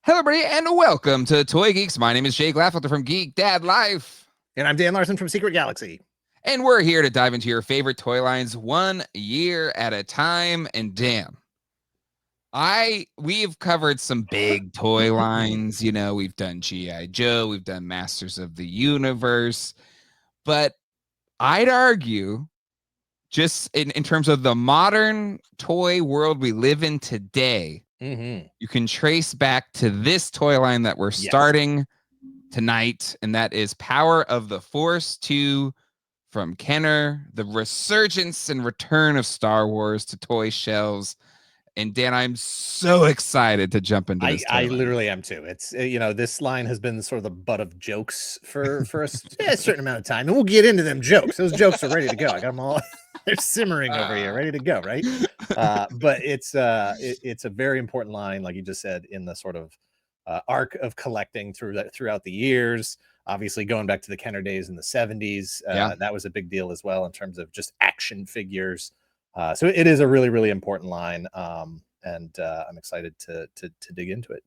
Hello, everybody, and welcome to Toy Geeks. My name is Jake Laffilter from Geek Dad Life. And I'm Dan Larson from Secret Galaxy. And we're here to dive into your favorite toy lines 1 year at a time. And Dan, we've covered some big toy lines. You know, we've done G.I. Joe, we've done Masters of the Universe. But I'd argue, just in terms of the modern toy world we live in today, you can trace back to this toy line that we're starting tonight, and that is Power of the Force 2 from Kenner, the resurgence and return of Star Wars to toy shelves. And Dan, I'm so excited to jump into this. I literally am too. It's this line has been sort of the butt of jokes for a certain amount of time, and we'll get into them jokes. Those jokes are ready to go. I got them all. They're simmering over here, ready to go, right? But it's a very important line, like you just said, in the sort of arc of collecting throughout the years. Obviously, going back to the Kenner days in the 70s, that was a big deal as well in terms of just action figures. So it is a really, really important line, and I'm excited to dig into it.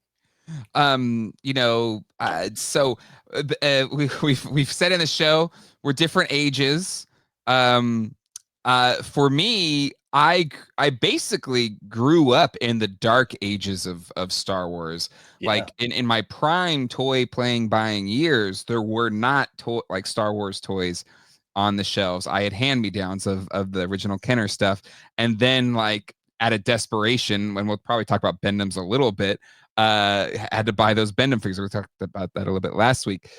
We've said in the show we're different ages. For me, I basically grew up in the dark ages of Star Wars. Like in my prime toy playing buying years, there were not like Star Wars toys on the shelves. I had hand-me-downs of the original Kenner stuff, and then like out of desperation, and we'll probably talk about Bendums a little bit, had to buy those Bendum figures. We talked about that a little bit last week.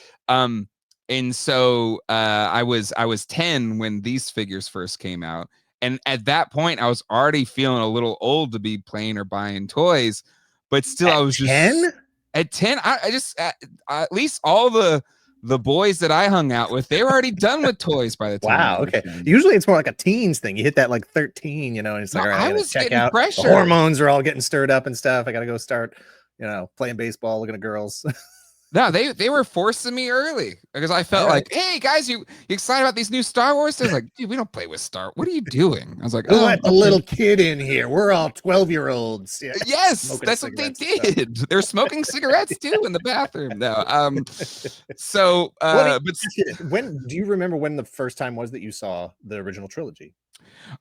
And so I was 10 when these figures first came out. And at that point, I was already feeling a little old to be playing or buying toys. But still, I was just 10? At 10, I just at least all the boys that I hung out with, they were already done with toys by the time. Wow, okay. Usually it's more like a teens thing. You hit that like 13, and it's like, all right, I was check out. Pressure. The hormones are all getting stirred up and stuff. I got to go start, playing baseball, looking at girls. No, they were forcing me early because I felt like, hey guys, you excited about these new Star Wars? They're like, dude, we don't play with Star. What are you doing? I was like, let the little kid in here. We're all 12-year-olds. Yeah. Yes, that's what they did. They're smoking cigarettes too in the bathroom. No, but when do you remember when the first time was that you saw the original trilogy?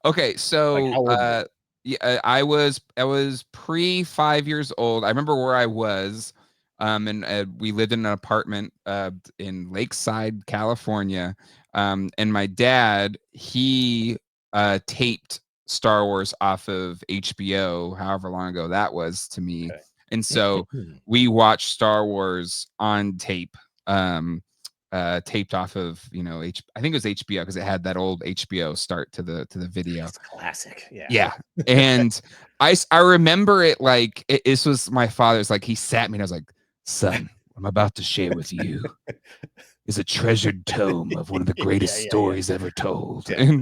Okay, so I was pre 5 years old. I remember where I was. And we lived in an apartment in Lakeside, California. And my dad, he taped Star Wars off of HBO, however long ago that was to me. Okay. And so we watched Star Wars on tape, taped off of, I think it was HBO because it had that old HBO start to the video. It's classic. Yeah. Yeah. And I remember it like this was my father's, like he sat me and I was like, son, I'm about to share with you is a treasured tome of one of the greatest stories ever told. Yeah.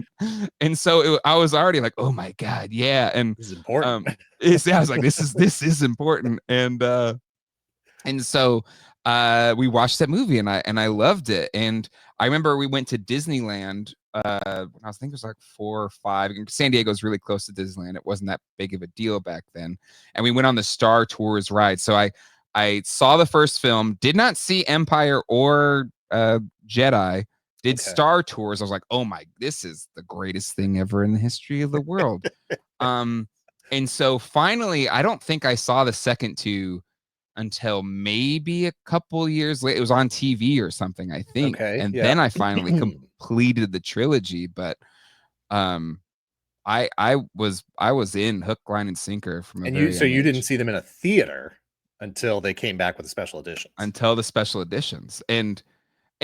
And so I was already like, oh my God, yeah. And this is important. I was like, this is important. And so we watched that movie and I loved it. And I remember we went to Disneyland. I think it was like 4 or 5. San Diego's really close to Disneyland. It wasn't that big of a deal back then. And we went on the Star Tours ride. So I saw the first film, did not see Empire or Jedi, did Star Tours. I was like, oh my, this is the greatest thing ever in the history of the world. And so finally, I don't think I saw the second 2 until maybe a couple years later. It was on TV or something, I think. Then I finally completed the trilogy. But I was in hook, line, and sinker from a very so you didn't see them in a theater until they came back with the special editions. Until the special editions. And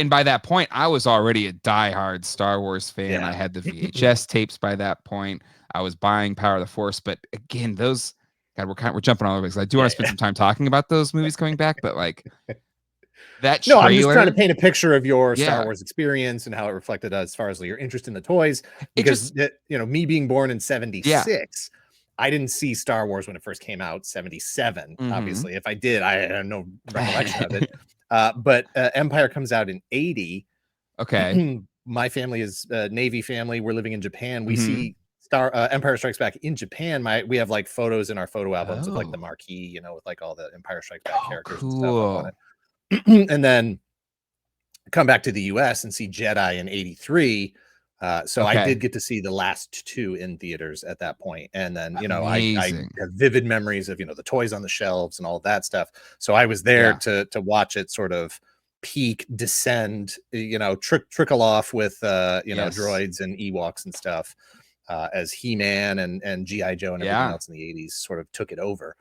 by that point, I was already a diehard Star Wars fan. Yeah. I had the VHS tapes by that point. I was buying Power of the Force. But again, those, God, we're jumping all over because I do want to spend some time talking about those movies coming back. But like that trailer. No, I'm just trying to paint a picture of your Star Wars experience and how it reflected as far as your interest in the toys. Because me being born in 76. I didn't see Star Wars when it first came out, 77, obviously. If I did, I had no recollection of it. But Empire comes out in 80. Okay. My family is a Navy family. We're living in Japan. We see Empire Strikes Back in Japan, we have like photos in our photo albums of like the Oh. marquee, you know, with like all the Empire Strikes Back Oh, characters and stuff up on cool. it. And then come back to the US and see Jedi in 83. So I Okay. did get to see the last two in theaters at that point. And then, you know, I Amazing. have vivid memories of, you know, the toys on the shelves and all that stuff. So I was there Yeah. to watch it sort of peak, descend, you know, trickle off with, you know, Yes. droids and Ewoks and stuff, as He-Man and G.I. Joe and everything Yeah. else in the 80s sort of took it over.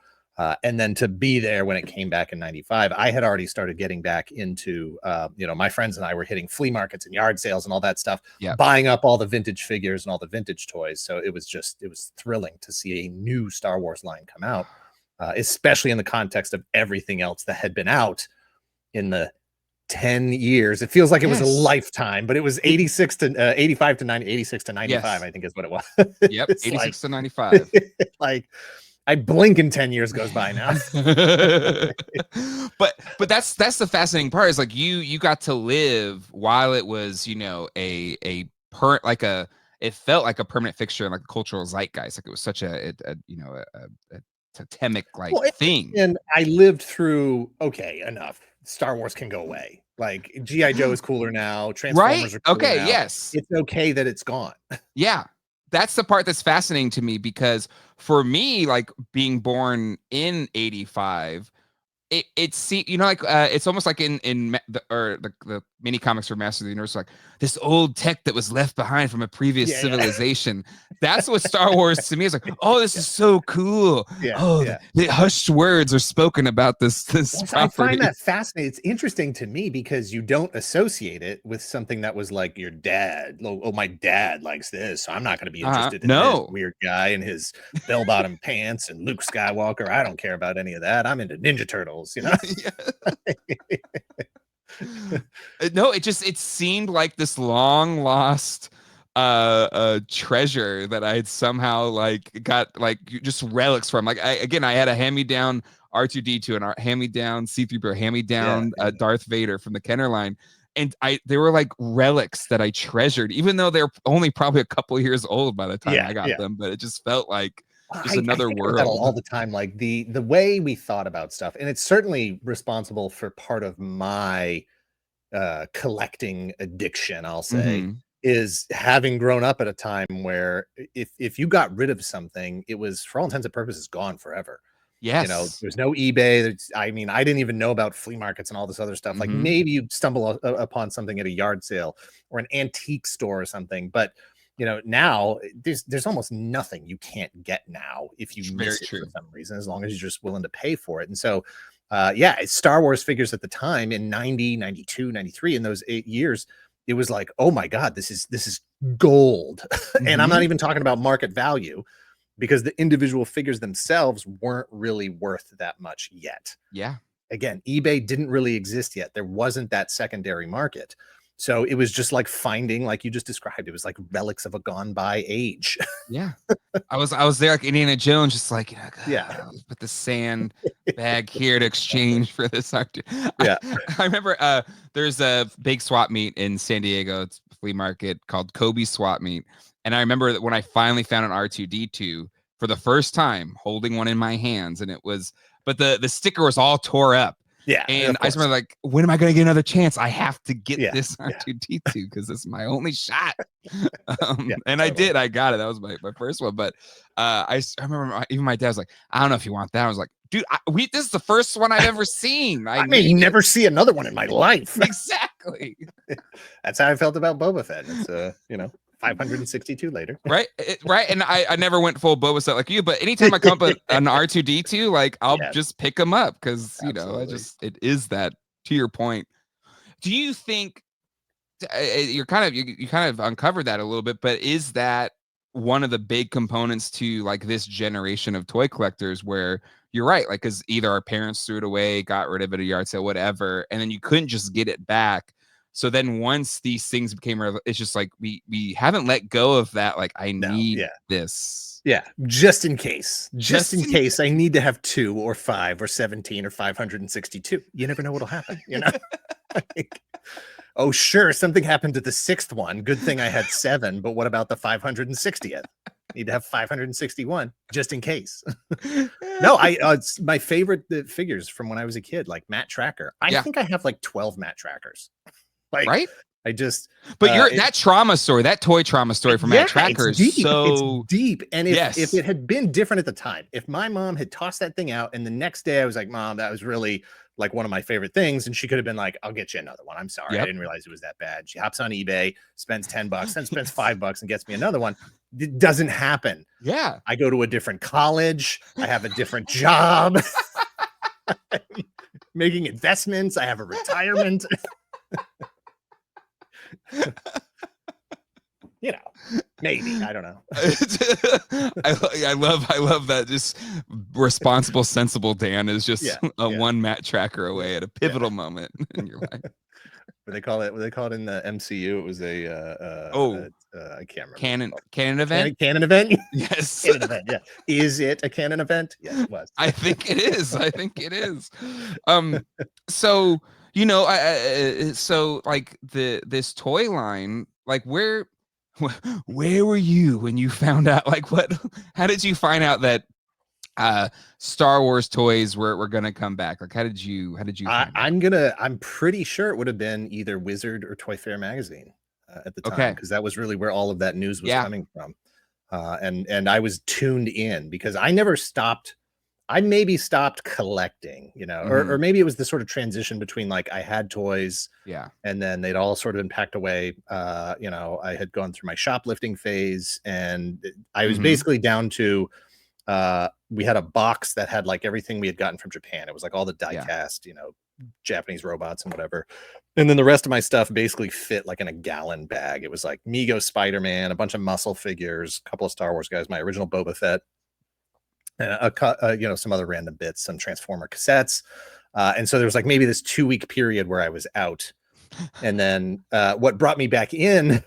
And then to be there when it came back in 95, I had already started getting back into, you know, my friends and I were hitting flea markets and yard sales and all that stuff, Yep. buying up all the vintage figures and all the vintage toys. So it was thrilling to see a new Star Wars line come out, especially in the context of everything else that had been out in the 10 years. It feels like it was a Yes. lifetime, but it was 86 to 85 to 90, 86 to 95, Yes. I think is what it was. Yep. It's 86 to 95. like I blink and 10 years goes by now. but that's the fascinating part is like you got to live while it was, you know, it felt like a permanent fixture in like a cultural zeitgeist. Like it was such a you know, a totemic like thing. And I lived through, okay, enough. Star Wars can go away. Like G.I. Joe is cooler now. Transformers are cooler okay now. Yes, It's okay that it's gone. yeah, that's the part that's fascinating to me, because for me, like being born in 85, it's you know, like it's almost like in the mini comics for Master of the Universe, like this old tech that was left behind from a previous civilization. That's what Star Wars to me is like. Oh, this is so cool. The hushed words are spoken about this property. I find that fascinating. It's interesting to me because you don't associate it with something that was like your dad. Oh, my dad likes this, so I'm not going to be interested in this weird guy and his bell-bottom pants and Luke Skywalker. I don't care about any of that. I'm into Ninja Turtles, you know. No, it seemed like this long lost treasure that I had somehow like got like just relics from. Like I had a hand-me-down R2D2 and a hand-me-down C-3PO, hand-me-down Darth Vader from the Kenner line. And they were like relics that I treasured, even though they're only probably a couple years old by the time I got them. But it just felt like just another world. About all the time, like the way we thought about stuff, and it's certainly responsible for part of my collecting addiction, I'll say, is having grown up at a time where if you got rid of something, it was for all intents and purposes gone forever. Yes. You know, there's no eBay. I mean, I didn't even know about flea markets and all this other stuff. Like maybe you'd stumble upon something at a yard sale or an antique store or something. But, you know, now there's almost nothing you can't get now if you miss it for some reason, as long as you're just willing to pay for it. And so, Star Wars figures at the time in 90, 92, 93, in those 8 years, it was like, oh my God, this is gold. And I'm not even talking about market value, because the individual figures themselves weren't really worth that much yet. Yeah. Again, eBay didn't really exist yet. There wasn't that secondary market. So it was just like finding, like you just described, it was like relics of a gone by age. Yeah. I was there like Indiana Jones, just like, you know, put the sand bag here to exchange for this art. I remember there's a big swap meet in San Diego. It's a flea market called Kobe Swap Meet. And I remember that when I finally found an R2D2 for the first time, holding one in my hands, and but the sticker was all tore up. Yeah. And I just remember like, when am I going to get another chance? I have to get this R2D2 because this is my only shot. And I did. I got it. That was my first one. But I remember even my dad was like, I don't know if you want that. I was like, dude, this is the first one I've ever seen. I may never see another one in my life. Exactly. That's how I felt about Boba Fett. It's, you know, 562 later. Right. And I never went full Boba Fett like you, but anytime I come up an R2D2, like I'll just pick them up because, you know, it is that, to your point. Do you think you kind of uncovered that a little bit, but is that one of the big components to like this generation of toy collectors, where you're right, like, because either our parents threw it away, got rid of it at a yard sale, whatever, and then you couldn't just get it back. So then once these things became, it's just like we haven't let go of that. Like, I need this. Yeah, just in case. Just in case I need to have 2 or 5 or 17 or 562. You never know what'll happen, you know? Like, oh, sure, something happened to the 6th one. Good thing I had 7, but what about the 560th? Need to have 561 just in case. No, it's my favorite figures from when I was a kid, like Matt Tracker. I think I have like 12 Matt Trackers. Like, right? I just, but that trauma story, that toy trauma story from Matt Tracker is deep. so it's deep. And if it had been different at the time, if my mom had tossed that thing out and the next day I was like, Mom, that was really like one of my favorite things, and she could have been like, I'll get you another one. I'm sorry, I didn't realize it was that bad. She hops on eBay, spends $10, then spends $5 and gets me another one. It doesn't happen. Yeah. I go to a different college. I have a different job. Making investments. I have a retirement. You know, maybe, I don't know. I love that. Just responsible, sensible Dan is just one Matt Tracker away at a pivotal moment in your life. What they call it in the MCU? It was I can't remember. Canon event. Canon event. Yes. Canon event. Yeah. Is it a canon event? Yes, it was. I think it is. So so like this toy line, like where were you when you found out? Like how did you find out that Star Wars toys were gonna come back? Like how did you I'm pretty sure it would have been either Wizard or Toy Fair magazine at the time, because that was really where all of that news was coming from. And I was tuned in because I never stopped. I maybe stopped collecting, or maybe it was the sort of transition between like I had toys, and then they'd all sort of been packed away. I had gone through my shoplifting phase, and I was basically down to we had a box that had like everything we had gotten from Japan. It was like all the die cast, Japanese robots and whatever. And then the rest of my stuff basically fit like in a gallon bag. It was like Mego Spider-Man, a bunch of muscle figures, a couple of Star Wars guys, my original Boba Fett, and some other random bits, some Transformer cassettes. And so there was like maybe this 2-week period where I was out. And then what brought me back in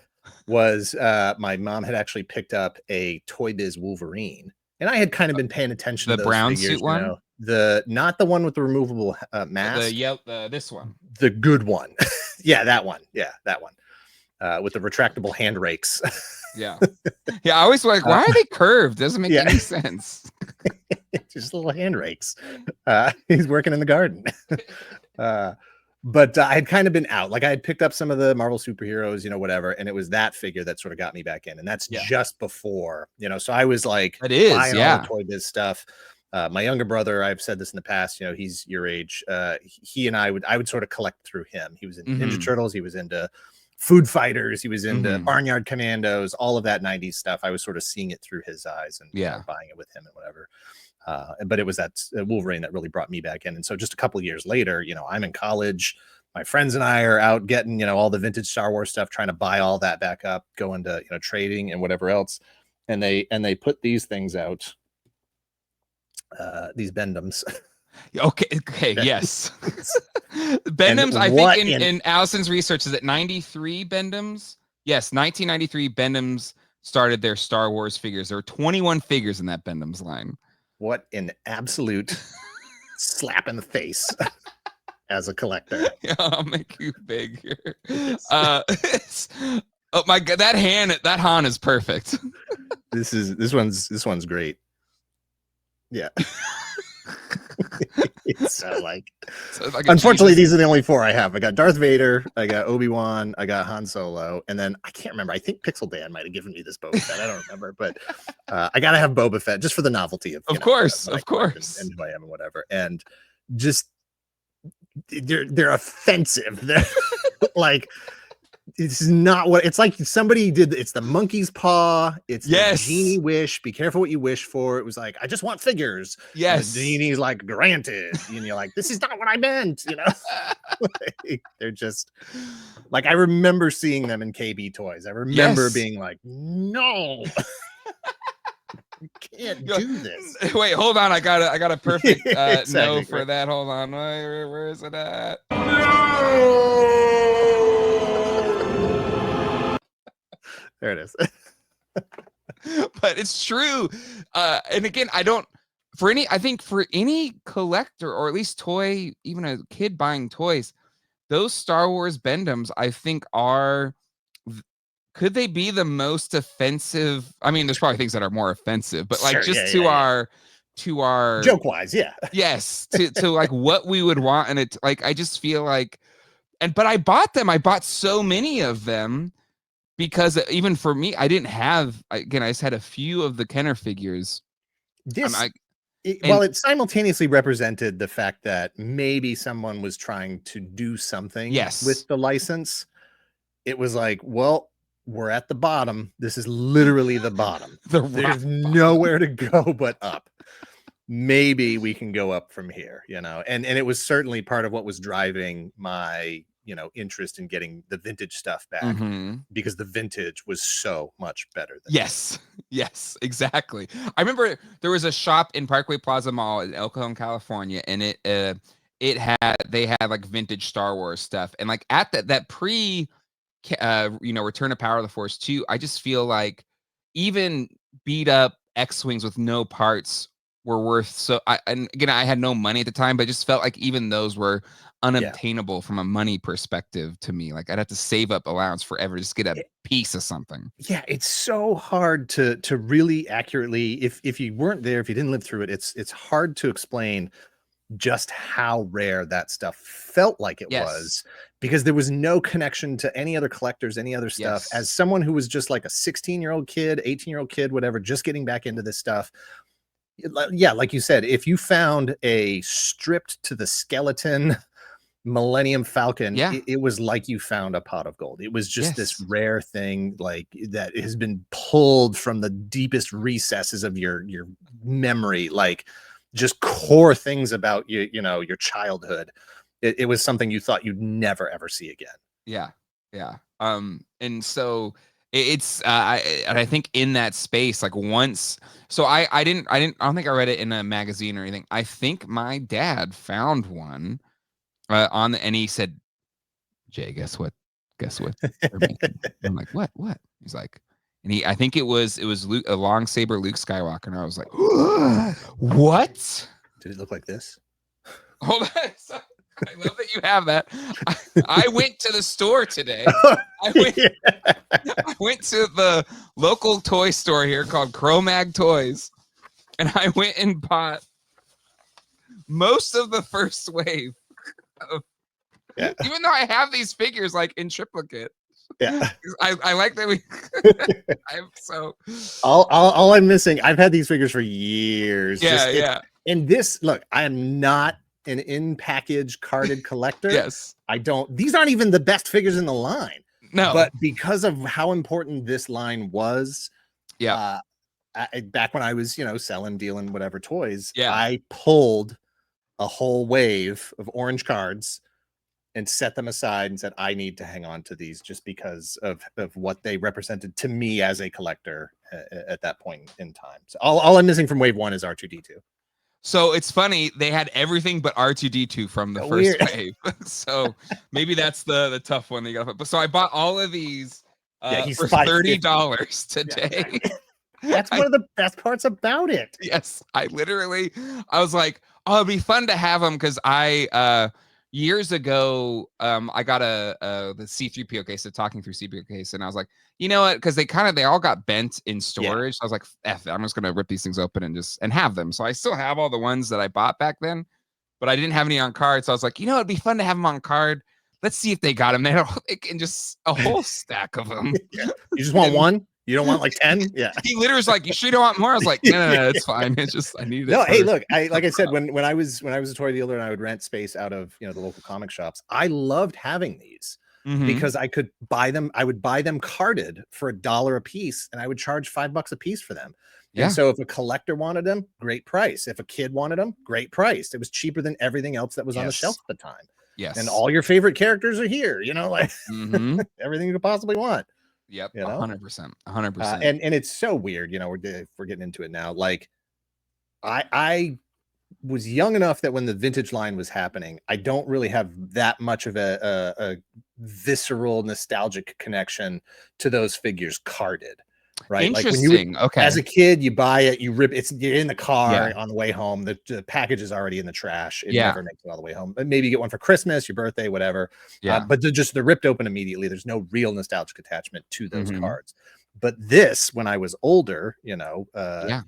was my mom had actually picked up a Toy Biz Wolverine. And I had kind of been paying attention to those brown figures, suit one, not the one with the removable mask. This one, the good one. That one. Yeah, that one with the retractable hand rakes. Yeah. I always like, why are they curved? Doesn't make any sense. Just little hand rakes. He's working in the garden. But I had kind of been out. Like I had picked up some of the Marvel superheroes, whatever. And it was that figure that sort of got me back in. And that's just before, so I was like, buying all the Toy Biz stuff. My younger brother, I've said this in the past, he's your age. He and I would sort of collect through him. He was in Ninja Turtles. He was into Food Fighters. He was into Barnyard Commandos, all of that 90s stuff. I was sort of seeing it through his eyes and buying it with him and whatever. But it was that Wolverine that really brought me back in. And so just a couple of years later, I'm in college. My friends and I are out getting, all the vintage Star Wars stuff, trying to buy all that back up, going to, trading and whatever else. And they put these things out, these Bendums. Okay, yes. Bendums, I think in Allison's research, is it 93 Bendums? Yes, 1993 Bendums started their Star Wars figures. There were 21 figures in that Bendums line. What an absolute slap in the face as a collector. Yeah, I'll make you big here. Oh my God, that Han is perfect. This one's great. Yeah. Unfortunately, these are the only 4 I have. I got Darth Vader, I got Obi-Wan, I got Han Solo, and then I can't remember. I think Pixel Dan might have given me this Boba Fett. I don't remember, but I gotta have Boba Fett just for the novelty of course, and who I am and whatever. And just they're offensive. They're like, it's not what it's like. Somebody did. It's the monkey's paw. It's the genie wish. Be careful what you wish for. It was like, I just want figures. Yes. And the genie's like, granted. And you're like, this is not what I meant. Like, they're just like, I remember seeing them in KB Toys. I remember being like, no, you can't do this. Wait, hold on. I got a perfect no for that. Hold on. Where is it at? There it is. But it's true. And again, I think for any collector, or at least toy, even a kid buying toys, those Star Wars Bendums, I think, are could they be the most offensive? I mean, there's probably things that are more offensive, but like Sure, just yeah. to our Joke wise, yeah. yes, to like what we would want. And it like I just feel like but I bought them. I bought so many of them because even for me, I didn't have again, I just had a few of the Kenner figures. This And it simultaneously represented the fact that maybe someone was trying to do something yes, with the license. It was like, well, we're at the bottom. This is literally the bottom. There's nowhere to go but up. Maybe we can go up from here, you know. And it was certainly part of what was driving my, you know, interest in getting the vintage stuff back, because the vintage was so much better than yes, exactly. I remember there was a shop in Parkway Plaza Mall in El Cajon, California, and they had like vintage Star Wars stuff, and like at that pre you know, Return of Power of the Force 2, I just feel like even beat up X-Wings with no parts were worth so and again, I had no money at the time, but I just felt like even those were unobtainable from a money perspective to me. Like I'd have to save up allowance forever to just get a piece of something. Yeah, it's so hard to really accurately, if you weren't there, if you didn't live through it, it's hard to explain just how rare that stuff felt like it was, because there was no connection to any other collectors, any other stuff. As someone who was just like a 16-year-old kid, 18-year-old kid, whatever, just getting back into this stuff. Yeah, like you said, if you found a stripped to the skeleton Millennium Falcon, it was like you found a pot of gold. It was just this rare thing, like that has been pulled from the deepest recesses of your memory, like just core things about you, you know, your childhood. It was something you thought you'd never ever see again. Yeah. And so it's I think in that space, like once, so I don't think I read it in a magazine or anything. I think my dad found one and he said, Jay, guess what they're making? I'm like, what? He's like, and I think it was Luke, a long saber Luke Skywalker, and I was like, what? Did it look like this? Hold on. I love that you have that. I went to the store today. I went to the local toy store here called Cro-Mag Toys, and I went and bought most of the first wave of, even though I have these figures like in triplicate. I like that we all I'm missing, I've had these figures for years. And this, look, I am not an in-package carded collector. These aren't even the best figures in the line. No. But because of how important this line was, back when I was, you know, selling, dealing, whatever toys, I pulled a whole wave of orange cards and set them aside and said, I need to hang on to these just because of what they represented to me as a collector at that point in time. So all I'm missing from wave one is R2-D2. So it's funny, they had everything but R2-D2 from the first wave. So maybe that's the tough one they got. But so I bought all of these for $30 today. That's one of the best parts about it. Yes, I was like, oh, it'd be fun to have them because I years ago I got the C3PO case, the talking through C3PO case, and I was like, you know what, because they all got bent in storage. I was like, F it, I'm just gonna rip these things open and have them. So I still have all the ones that I bought back then, but I didn't have any on card. So I was like, you know, it'd be fun to have them on card. Let's see if they got them. They had just a whole stack of them. You just want one? You don't want like 10? Yeah. He literally was like, you sure you don't want more? I was like, no, it's fine. It's just I need it. No, hey, look, like I said, when I was a toy dealer and I would rent space out of, you know, the local comic shops, I loved having these because I could buy them. I would buy them carded for $1 a piece, and I would charge $5 a piece for them. And so if a collector wanted them, great price. If a kid wanted them, great price. It was cheaper than everything else that was on the shelf at the time. And all your favorite characters are here, you know, like everything you could possibly want. Yep, you know? 100%. And it's so weird, you know, we're getting into it now. Like I was young enough that when the vintage line was happening, I don't really have that much of a visceral nostalgic connection to those figures carded. right? Like when you would, Interesting. Okay. as a kid, you buy it, you rip it's you're in the car Yeah. on the way home. The package is already in the trash. It Yeah. never makes it all the way home. But maybe you get one for Christmas, your birthday, whatever. Yeah. But they're ripped open immediately. There's no real nostalgic attachment to those Mhm. cards. But this, when I was older, Yeah.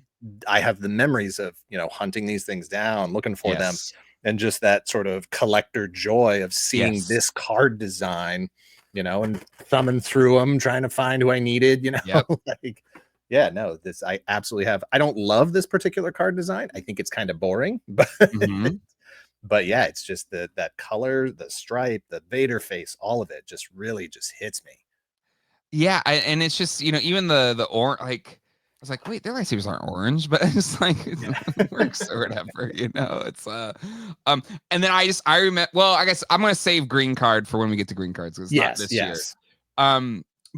I have the memories of, hunting these things down, looking for them, Yes. and just that sort of collector joy of seeing Yes. this card design, and thumbing through them, trying to find who I needed, Yep. like, yeah, no, this I absolutely have. I don't love this particular card design. I think it's kind of boring, but Mhm. but yeah, it's just that color, the stripe, the Vader face, all of it just really just hits me. Yeah, and it's just, even the orange, like, I was like, wait, their lightsabers aren't orange, but it's like it works or whatever, It's and then I remember. Well, I guess I'm gonna save green card for when we get to green cards because it's not this year. Yes.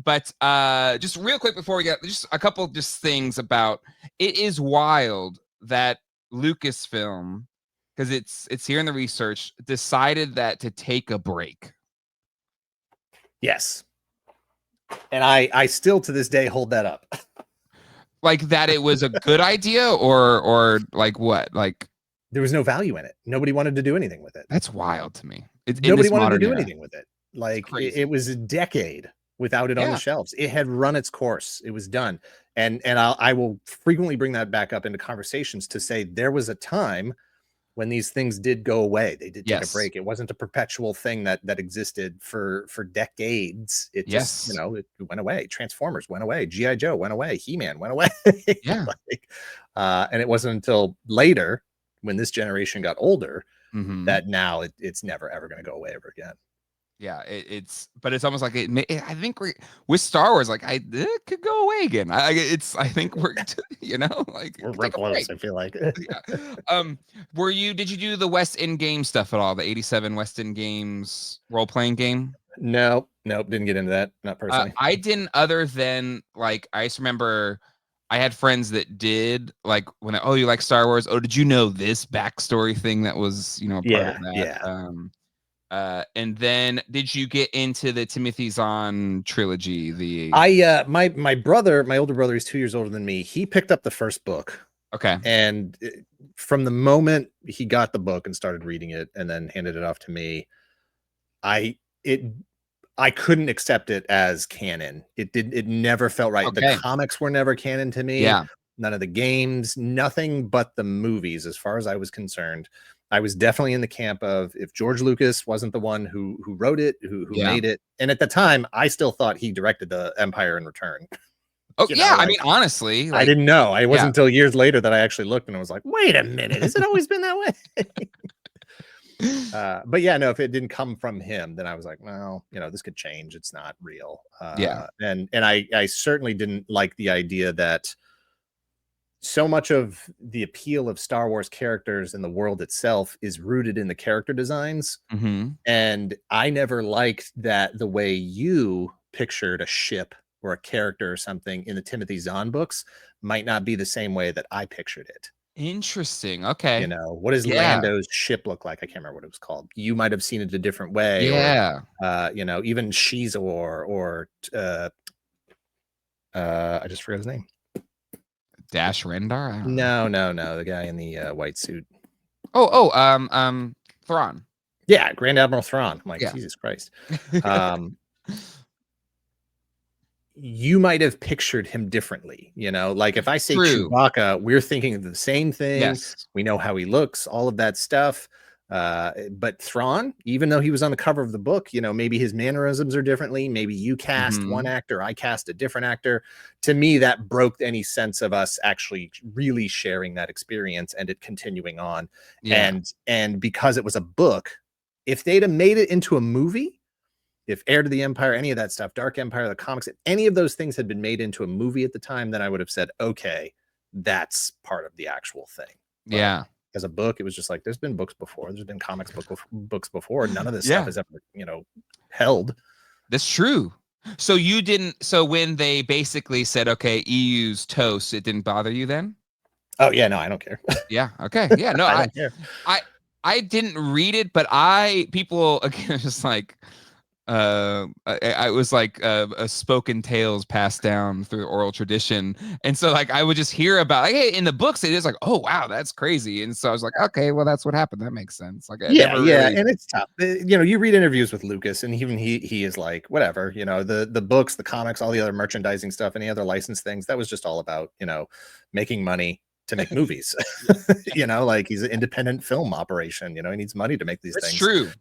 But just real quick before we get just a couple just things about it is wild that Lucasfilm, because it's here in the research, decided that to take a break. Yes. And I still to this day hold that up. Like that it was a good idea or like what? Like There was no value in it. Nobody wanted to do anything with it. that's wild to me. It's in Nobody this wanted to modern do era. anything with it. Like Crazy. it was a decade without it on Yeah. the shelves. It had run its course. It was done. And I will frequently bring that back up into conversations to say there was a time when these things did go away. They did take a Yes. break. It wasn't a perpetual thing that existed for decades. It just, Yes. it went away. Transformers went away. G.I. Joe went away. He-Man went away. Yeah. And it wasn't until later when this generation got older Mhm. that now it's never ever going to go away ever again. Yeah, but it's almost like I think we're with Star Wars, like it could go away again. I think we're, like We're take a close, break. I feel like. Yeah. Did you do the West End game stuff at all? The 87 West End Games role-playing game? Nope, didn't get into that. Not personally. I didn't, other than like I just remember I had friends that did, like when you like Star Wars? Oh, did you know this backstory thing that was, a part of that? Yeah. And then did you get into the Timothy Zahn trilogy? My brother, my older brother, he's 2 years older than me. He picked up the first book. Okay. And from the moment he got the book and started reading it and then handed it off to me, I couldn't accept it as canon. It never felt right. Okay. The comics were never canon to me. Yeah. None of the games, nothing but the movies, as far as I was concerned. I was definitely in the camp of, if George Lucas wasn't the one who wrote it, who made it. And at the time, I still thought he directed the Empire in Return. Oh, yeah. I mean, honestly, I didn't know. It wasn't until years later that I actually looked and I was like, wait a minute, has it always been that way? But yeah, no, if it didn't come from him, then I was like, well, this could change. It's not real. And I certainly didn't like the idea that so much of the appeal of Star Wars characters and the world itself is rooted in the character designs. Mm-hmm. And I never liked that the way you pictured a ship or a character or something in the Timothy Zahn books might not be the same way that I pictured it. Interesting. Okay. What does Lando's ship look like? I can't remember what it was called. You might have seen it a different way. Yeah. Or, even Shizor or I just forgot his name. Dash Rendar? No. The guy in the white suit. Thrawn. Yeah, Grand Admiral Thrawn. I'm like, Jesus Christ. You might have pictured him differently, like if I say Chewbacca, we're thinking of the same thing. Yes. We know how he looks, all of that stuff. But Thrawn, even though he was on the cover of the book, maybe his mannerisms are differently. Maybe you cast one actor, I cast a different actor. To me, that broke any sense of us actually really sharing that experience and it continuing on. Yeah. And because it was a book, if they'd have made it into a movie, if Heir to the Empire, any of that stuff, Dark Empire, the comics, if any of those things had been made into a movie at the time, then I would have said, okay, that's part of the actual thing. But yeah. As a book, it was just like, there's been books before. There's been comics books before. None of this stuff is ever, held. That's true. So when they basically said, okay, EU's toast, it didn't bother you then? Oh, yeah, no, I don't care. Yeah. Okay. Yeah, no, I don't care. I didn't read it, but people again, just like, I was like a spoken tales passed down through oral tradition, and so like I would just hear about like, hey, in the books it is like, oh wow, that's crazy, and so I was like, okay, well that's what happened, that makes sense. Like I Yeah, never really, and it's tough. You know, you read interviews with Lucas, and even he is like, whatever. You know, the books, the comics, all the other merchandising stuff, any other licensed things, that was just all about making money to make movies. You know, like he's an independent film operation. You know, he needs money to make these it's things. true.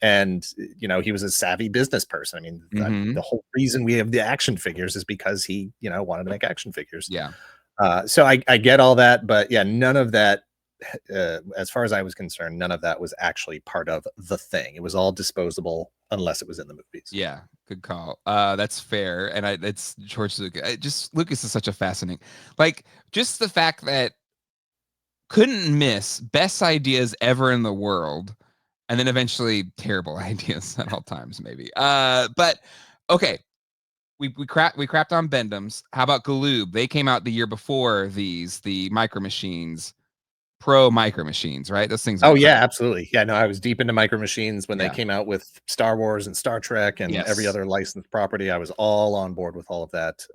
And he was a savvy business person. I mean, the whole reason we have the action figures is because he wanted to make action figures. Yeah. So I get all that, but yeah, none of that, as far as I was concerned, none of that was actually part of the thing. It was all disposable unless it was in the movies. Yeah, good call. That's fair, and it's George Lucas. Lucas is such a fascinating, like just the fact that couldn't miss best ideas ever in the world. And then eventually terrible ideas at all times, maybe. But okay, we crapped on Bendums. How about Galoob? They came out the year before the Micro Machines, Pro Micro Machines, right? Those things. Oh yeah, absolutely. Yeah, no, I was deep into Micro Machines when they came out with Star Wars and Star Trek and every other licensed property. I was all on board with all of that,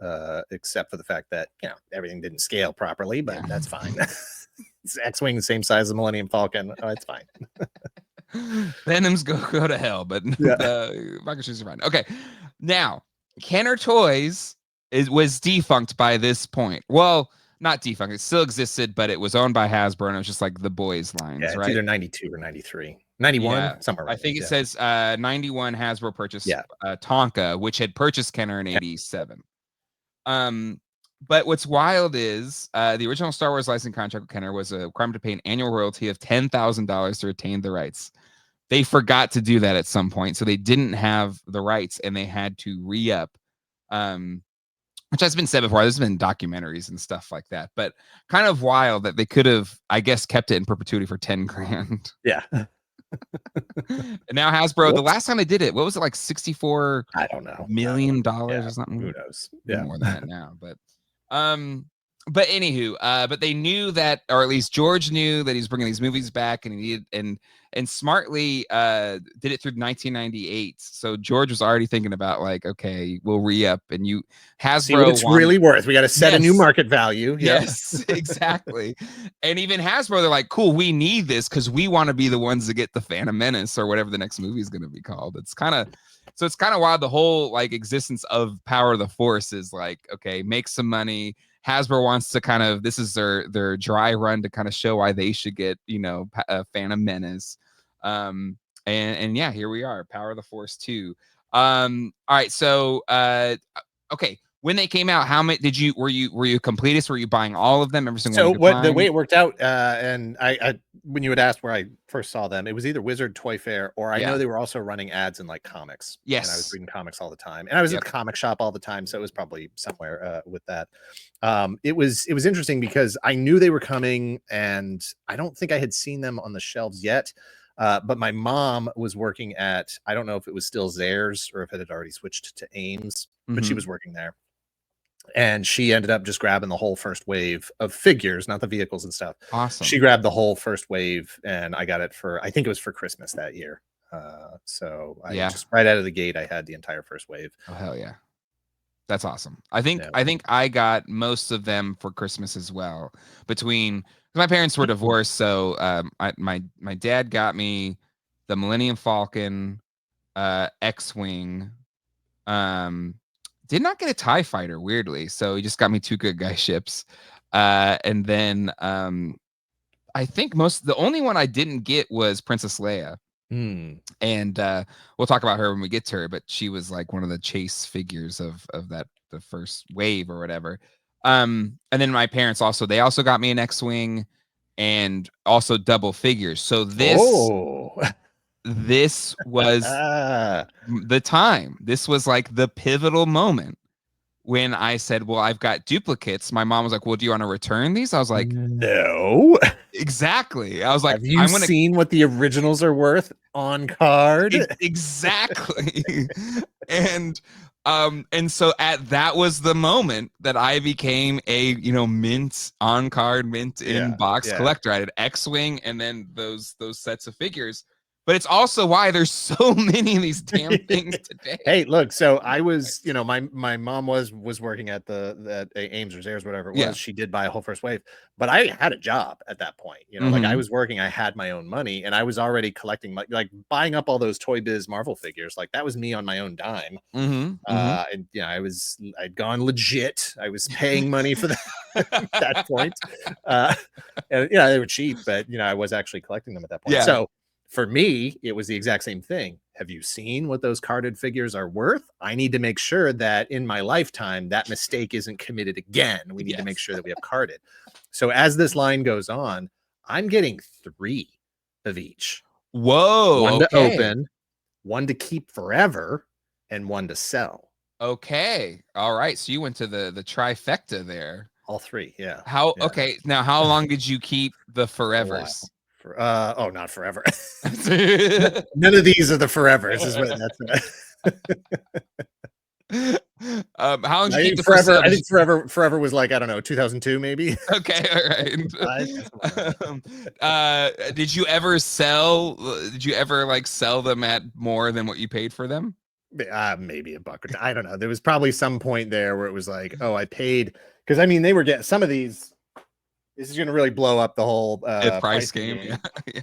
except for the fact that everything didn't scale properly, but that's fine. It's X-wing the same size as Millennium Falcon. Oh, it's fine. Bendums go to hell, but the Micro Machines are fine. Okay, now Kenner Toys was defunct by this point. Well, not defunct; it still existed, but it was owned by Hasbro, and it was just like the boys lines, it's right? either 92 or 93, 91, somewhere. I think it says 91. Hasbro purchased Tonka, which had purchased Kenner in '87. But what's wild is the original Star Wars licensing contract with Kenner was a requirement to pay an annual royalty of $10,000 to retain the rights. They forgot to do that at some point, so they didn't have the rights, and they had to re-up, which has been said before. There's been documentaries and stuff like that, but kind of wild that they could have, I guess, kept it in perpetuity for $10,000. Yeah. And now Hasbro, the last time they did it, what was it, like 64 million dollars or something? Who knows? Yeah, more than that now, but anywho, but they knew that, or at least George knew that he's bringing these movies back, and he needed and smartly did it through 1998. So George was already thinking about like, okay, we'll re-up, and Hasbro see what it's really worth. We got to set a new market value. Yes, exactly. And even Hasbro, they're like, cool, we need this because we want to be the ones to get the Phantom Menace or whatever the next movie is going to be called. It's kind of wild. The whole like existence of Power of the Force is like, okay, make some money. Hasbro wants to kind of, this is their dry run to kind of show why they should get, Phantom Menace. And yeah, here we are, Power of the Force 2. All right, so okay, when they came out, how many were you completist? Were you buying all of them, every single one? So the way it worked out, and I when you had asked where I first saw them, it was either Wizard Toy Fair, or I know they were also running ads in like comics. Yes, and I was reading comics all the time, and I was at the comic shop all the time, so it was probably somewhere with that. It was interesting because I knew they were coming, and I don't think I had seen them on the shelves yet. But my mom was working at, I don't know if it was still Zayre's or if it had already switched to Ames, but she was working there. And she ended up just grabbing the whole first wave of figures, not the vehicles and stuff. Awesome. She grabbed the whole first wave, and I got it I think it was for Christmas that year. So I just right out of the gate, I had the entire first wave. Oh, hell yeah. That's awesome. I think I got most of them for Christmas as well. My parents were divorced, so my dad got me the Millennium Falcon, X-Wing, did not get a TIE fighter, weirdly, so he just got me 2 good guy ships, and then I think the only one I didn't get was Princess Leia. And we'll talk about her when we get to her, but she was like one of the chase figures of the first wave or whatever. And then my parents also got me an X-Wing and also double figures. So this was the time. This was like the pivotal moment when I said, well, I've got duplicates. My mom was like, well, do you want to return these? I was like, no. Exactly. I was like, have you seen what the originals are worth on card? Exactly. And so that was the moment that I became a mint on card, mint in box collector. I had X-Wing and then those sets of figures. But it's also why there's so many of these damn things today. Hey, look, so I was, my mom was working at the Ames or Zayres, whatever it was. Yeah. She did buy a whole first wave, but I had a job at that point. Like I Mhm. was working, I had my own money, and I was already collecting like buying up all those Toy Biz Marvel figures. Like that was me on my own dime. Mhm. Mhm. And I'd gone legit. I was paying money for that at that point. And they were cheap, but I was actually collecting them at that point. Yeah. So for me, it was the exact same thing. Have you seen what those carded figures are worth? I need to make sure that in my lifetime, that mistake isn't committed again. We need to make sure that we have carded. So as this line goes on, I'm getting 3 of each. Whoa. One to Okay. open, one to keep forever, and one to sell. Okay. All right. So you went to the trifecta there. All 3, yeah. Okay. Now, how long did you keep the forevers? Not forever. None of these are the forevers. Is what how long did you keep the forever? I percentage? think forever was like, I don't know, 2002 maybe. Okay, all right. Did you ever sell? Did you ever like sell them at more than what you paid for them? Maybe $1 or 2. I don't know. There was probably some point there where it was like, oh, I paid, because I mean they were getting some of these. This is going to really blow up the whole price game. Yeah.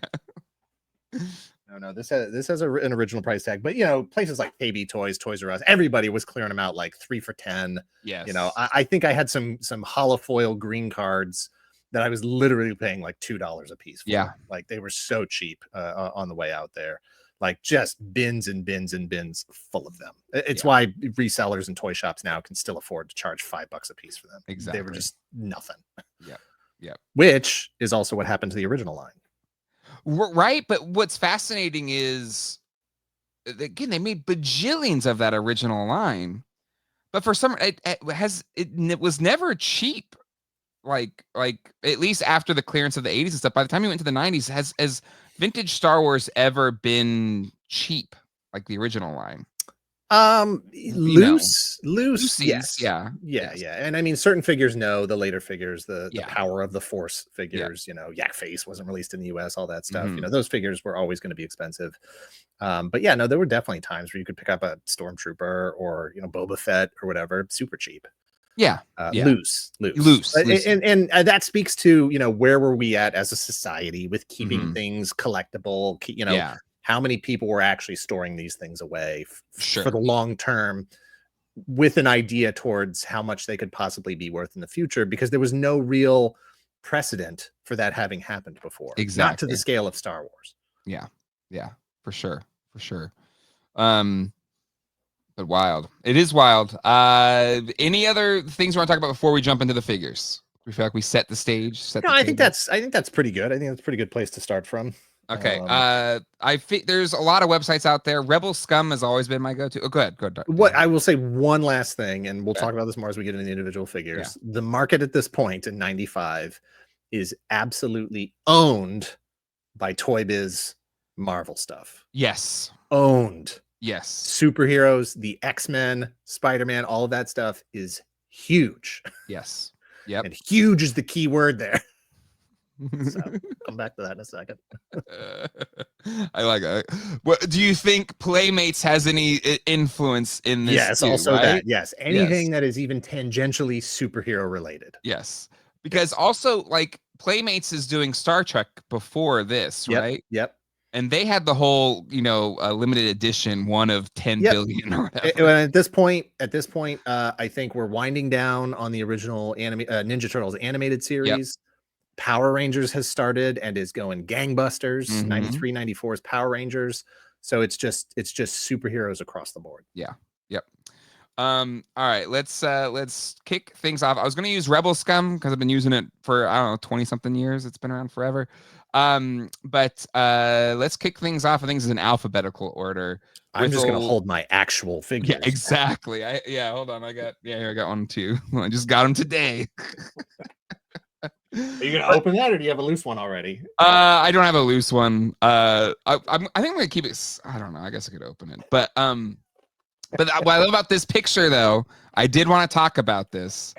No, this has an original price tag, but places like KB Toys, Toys R Us, everybody was clearing them out like 3 for $10. Yes. I think I had some holofoil green cards that I was literally paying like $2 a piece for. Yeah. Like they were so cheap on the way out there. Like just bins and bins and bins full of them. It's why resellers and toy shops now can still afford to charge $5 a piece for them. Exactly. They were just nothing. Yeah. Which is also what happened to the original line. Right. But what's fascinating is, again, they made bajillions of that original line, but for some, it was never cheap. Like at least after the clearance of the 80s and stuff, by the time you went to the 90s, has vintage Star Wars ever been cheap like the original line? Loose, yes. Yeah. And I mean, certain figures, the later figures, the power of the Force figures, Yak Face wasn't released in the US, all that stuff. Those figures were always going to be expensive. But yeah, no, there were definitely times where you could pick up a Stormtrooper or Boba Fett or whatever, super cheap. Loose. And that speaks to where were we at as a society with keeping things collectible, how many people were actually storing these things away for the long term with an idea towards how much they could possibly be worth in the future, because there was no real precedent for that having happened before. Exactly. Not to the scale of Star Wars. Yeah, for sure. But wild. It is wild. Any other things you want to talk about before we jump into the figures? We feel like we set the stage. I think that's pretty good. I think that's a pretty good place to start from. Okay. There's a lot of websites out there. Rebel Scum has always been my go-to. Oh, go ahead. What I will say one last thing, and we'll talk about this more as we get into the individual figures. Yeah. The market at this point in 95 is absolutely owned by Toy Biz Marvel stuff. Yes. Owned. Yes. Superheroes, the X-Men, Spider-Man, all of that stuff is huge. Yes. Yep. And huge is the key word there. So come back to that in a second. I like it. What do you think Playmates has any influence in this? Yes, also right? That. Yes, anything that is even tangentially superhero related. Yes, because also like Playmates is doing Star Trek before this, right? Yep. And they had the whole, limited edition, one of 10 billion or whatever. At this point, I think we're winding down on the original Ninja Turtles animated series. Yep. Power Rangers has started and is going gangbusters. 93, 94 is Power Rangers. So it's just superheroes across the board. Yeah. Yep. All right, let's kick things off. I was going to use Rebel Scum because I've been using it for, 20 something years. It's been around forever. But let's kick things off. I think it's in alphabetical order. I'm just going to hold my actual figures. Yeah, exactly. Hold on. I got one too. I just got them today. Are you gonna open that, or do you have a loose one already? I don't have a loose one. I think I'm gonna keep it. I don't know. I guess I could open it. But what I love about this picture, though, I did want to talk about this.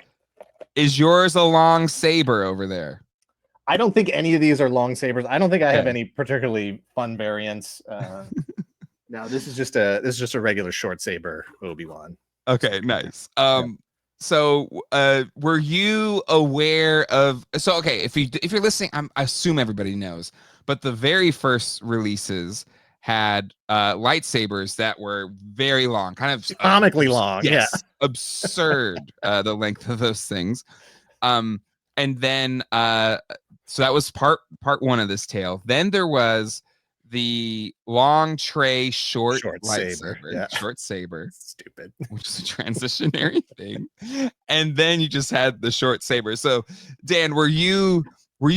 Is yours a long saber over there? I don't think any of these are long sabers. I don't think I have Okay. any particularly fun variants. No, this is just a regular short saber Obi-Wan. Okay, nice. So were you aware of, so okay, if you're listening, I assume everybody knows, but the very first releases had lightsabers that were very long, kind of Comically long, yeah. absurd, the length of those things. And then so that was part one of this tale. Then there was the long tray short lightsaber, short saber, stupid, which is a transitionary thing. And then you just had the short saber. So Dan, were you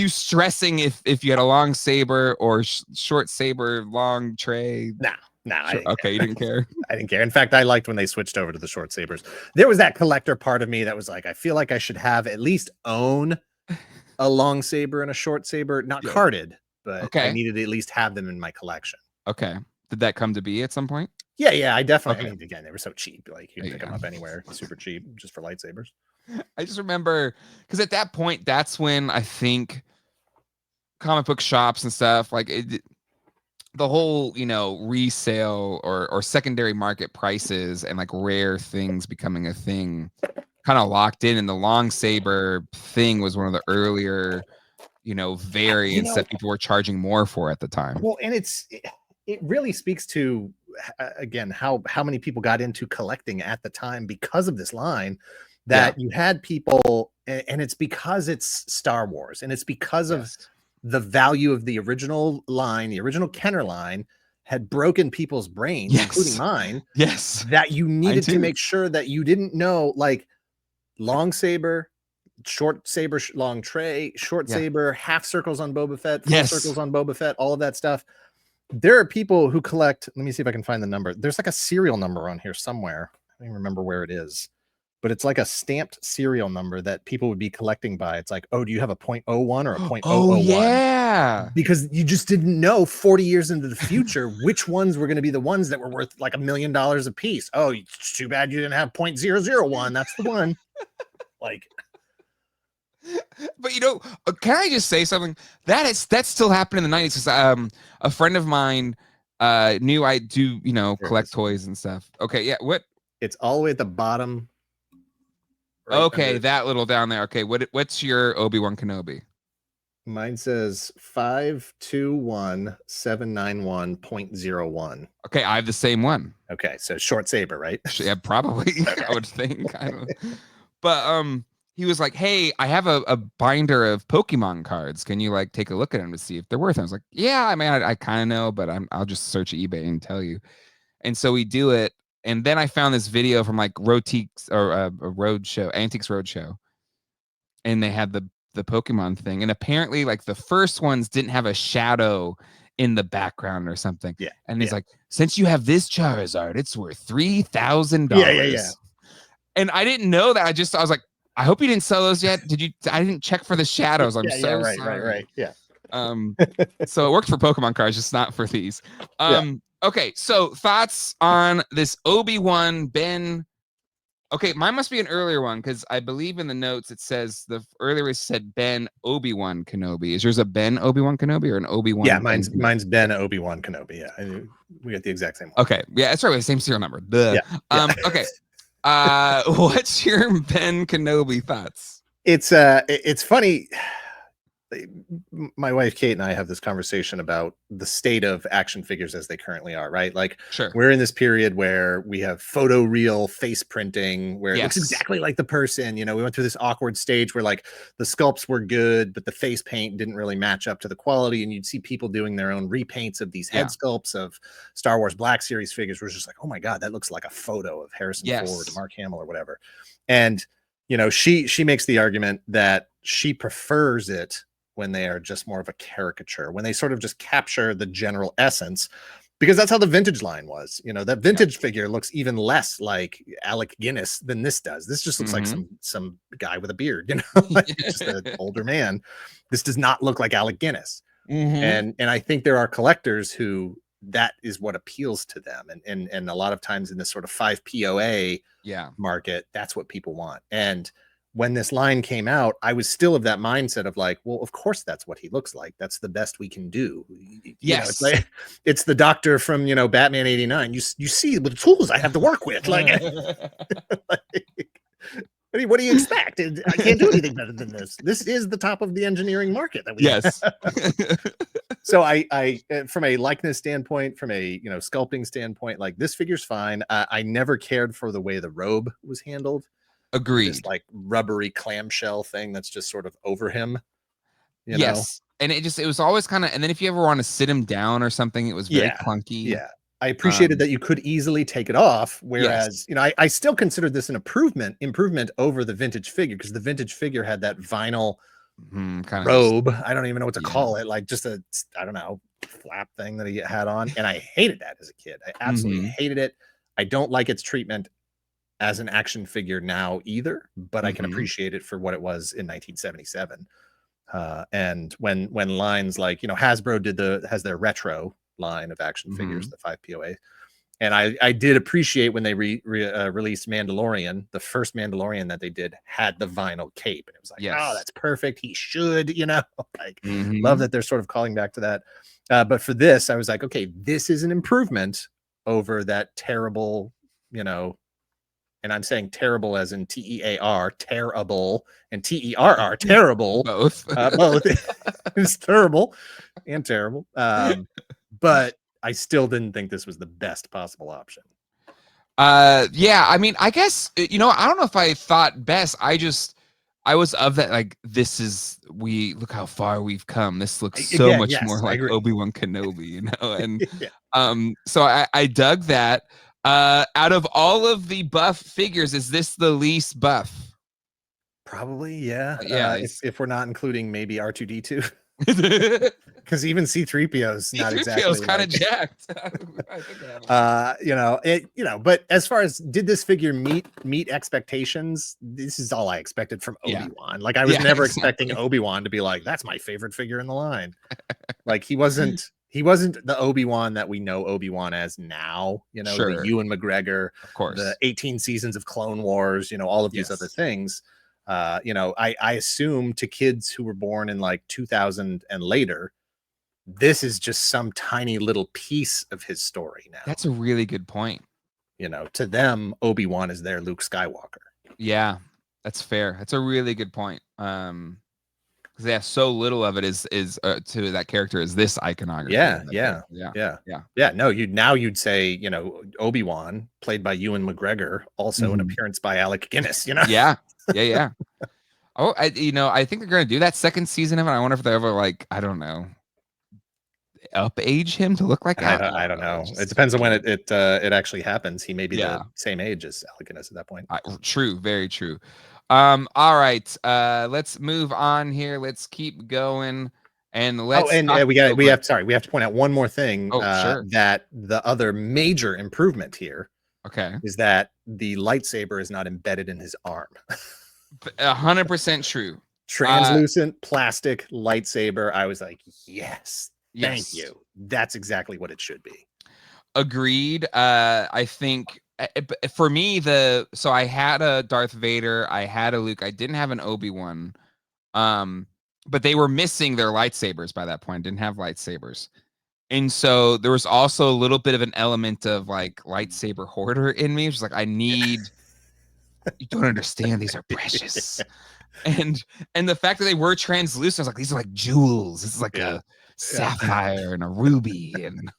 stressing if you had a long saber or short saber, long tray? No, sure. Okay, you didn't care. I didn't care. In fact, I liked when they switched over to the short sabers. There was that collector part of me that was like, I feel like I should have at least own a long saber and a short saber, not carded, but I needed to at least have them in my collection. Okay. Did that come to be at some point? Yeah, I definitely. I mean, again, they were so cheap. Like you pick them up anywhere, super cheap, just for lightsabers. I just remember because at that point, that's when I think comic book shops and stuff like the whole, resale or secondary market prices and like rare things becoming a thing kind of locked in. And the long saber thing was one of the earlier, variants that people were charging more for at the time. Well, and it really speaks to, again, how many people got into collecting at the time because of this line, that you had people, and it's because it's Star Wars, and it's because of the value of the original line, the original Kenner line had broken people's brains, including mine. That you needed to make sure that you didn't know, like, long saber, short saber, long tray, short saber, half circles on Boba Fett, full circles on Boba Fett, all of that stuff. There are people who collect, let me see if I can find the number. There's like a serial number on here somewhere. I don't even remember where it is, but it's like a stamped serial number that people would be collecting by. It's like, oh, do you have a 0.01 or a 0.001? Oh, yeah. Because you just didn't know 40 years into the future which ones were going to be the ones that were worth like $1 million a piece. Oh, it's too bad you didn't have 0.001. That's the one. Like, but can I just say something? That still happened in the 90s. Because a friend of mine knew I do, collect toys and stuff. Okay, yeah. What? It's all the way at the bottom. Right okay, that little down there. Okay, what's your Obi-Wan Kenobi? Mine says 521791.01. Okay, I have the same one. Okay, so short saber, right? Yeah, probably. I would think. I don't know. But he was like, "Hey, I have a binder of Pokemon cards. Can you like take a look at them to see if they're worth it?" I was like, "Yeah, I mean, I kind of know, but I'll just search eBay and tell you." And so we do it, and then I found this video from like Rotiques or a Roadshow, Antiques Roadshow, and they had the Pokemon thing, and apparently like the first ones didn't have a shadow in the background or something. Yeah, and he's like, "Since you have this Charizard, it's worth $3,000." Yeah. And I didn't know that. I was like, I hope you didn't sell those yet. Did you? I didn't check for the shadows. I'm sorry. Right. Yeah. So it worked for Pokemon cards, just not for these. Okay. So thoughts on this Obi-Wan Ben? Okay, mine must be an earlier one because I believe in the notes it says the earlier it said Ben Obi-Wan Kenobi. Is yours a Ben Obi-Wan Kenobi or an Obi-Wan? Yeah, mine's Ben Obi-Wan Kenobi. Yeah, we got the exact same one. Okay, yeah, that's right. We have the same serial number. Duh. Yeah. Okay. What's your Ben Kenobi thoughts? It's funny. My wife Kate and I have this conversation about the state of action figures as they currently are, right? Like, we're in this period where we have photoreal face printing where it looks exactly like the person. We went through this awkward stage where like the sculpts were good, but the face paint didn't really match up to the quality, and you'd see people doing their own repaints of these head sculpts of Star Wars Black Series figures where it's just like, oh my god, that looks like a photo of Harrison Ford or Mark Hamill or whatever. And she makes the argument that she prefers it when they are just more of a caricature, when they sort of just capture the general essence, because that's how the vintage line was. That vintage figure looks even less like Alec Guinness than this does. This just looks like some guy with a beard, like just an older man. This does not look like Alec Guinness. And I think there are collectors who that is what appeals to them. And a lot of times in this sort of 5 POA market, that's what people want. And when this line came out, I was still of that mindset of like, well, of course that's what he looks like. That's the best we can do. You know, it's like it's the Doctor from, you know, Batman 89. You see the tools I have to work with. Like, I mean, what do you expect? I can't do anything better than this. This is the top of the engineering market that we Yes. So I from a likeness standpoint, from a, you know, sculpting standpoint, like this figure's fine. I never cared for the way the robe was handled. Agreed. This like rubbery clamshell thing that's just sort of over him. You yes. know? And it was always kind of, and then if you ever want to sit him down or something, it was very clunky. Yeah. I appreciated that you could easily take it off. Whereas, you know, I still considered this an improvement over the vintage figure, because the vintage figure had that vinyl kind of robe. I don't even know what to call it. Like just a, I don't know, flap thing that he had on. And I hated that as a kid. I absolutely hated it. I don't like its treatment as an action figure now either, but I can appreciate it for what it was in 1977. And when lines like, you know, Hasbro has their retro line of action figures, the 5 POA, and I did appreciate when they released Mandalorian. The first Mandalorian that they did had the vinyl cape, and it was like, oh, that's perfect. He should, you know, like love that they're sort of calling back to that. But for this, I was like, okay, this is an improvement over that terrible, you know, and I'm saying terrible as in TEAR, terrible, and TERR, terrible. Both. Both. It's terrible and terrible. But I still didn't think this was the best possible option. Yeah, I mean, I guess, you know, I don't know if I thought best. I was of that, like, look how far we've come. This looks so much more like Obi-Wan Kenobi, you know? And so I dug that. Out of all of the buff figures, is this the least buff? Probably, yeah. Yeah. If we're not including maybe R2D2. Because even C3PO's not exactly kind of jacked. You know, but as far as did this figure meet expectations, this is all I expected from Obi-Wan. Like I was never expecting Obi-Wan to be like, that's my favorite figure in the line. Like he wasn't the Obi-Wan that we know Obi-Wan as now, you know, the Ewan McGregor, of course, the 18 seasons of Clone Wars, you know, all of these other things. You know, I assume to kids who were born in like 2000 and later, this is just some tiny little piece of his story now. That's a really good point. You know, to them, Obi-Wan is their Luke Skywalker. Yeah, that's fair. That's a really good point. Because so little of it is to that character is this iconography. Yeah. No, you'd say, you know, Obi-Wan played by Ewan McGregor, also an appearance by Alec Guinness. You know, yeah. Oh, I think they're gonna do that second season of it. I wonder if they ever, like, I don't know, up age him to look like that. I don't know. It depends on when it actually happens. He may be the same age as Alec Guinness at that point. True, very true. All right, let's move on here. Let's keep going, and let's. We have to point out one more thing. Sure. That the other major improvement here, is that the lightsaber is not embedded in his arm. 100% true. Translucent plastic lightsaber. I was like, yes, thank you. That's exactly what it should be. Agreed. I think for me, so I had a Darth Vader, I had a Luke, I didn't have an Obi-Wan, but they were missing their lightsabers by that point. Didn't have lightsabers, and so there was also a little bit of an element of like lightsaber hoarder in me. It was like, I need. You don't understand. These are precious, and the fact that they were translucent, I was like, these are like jewels. This is like a sapphire and a ruby, and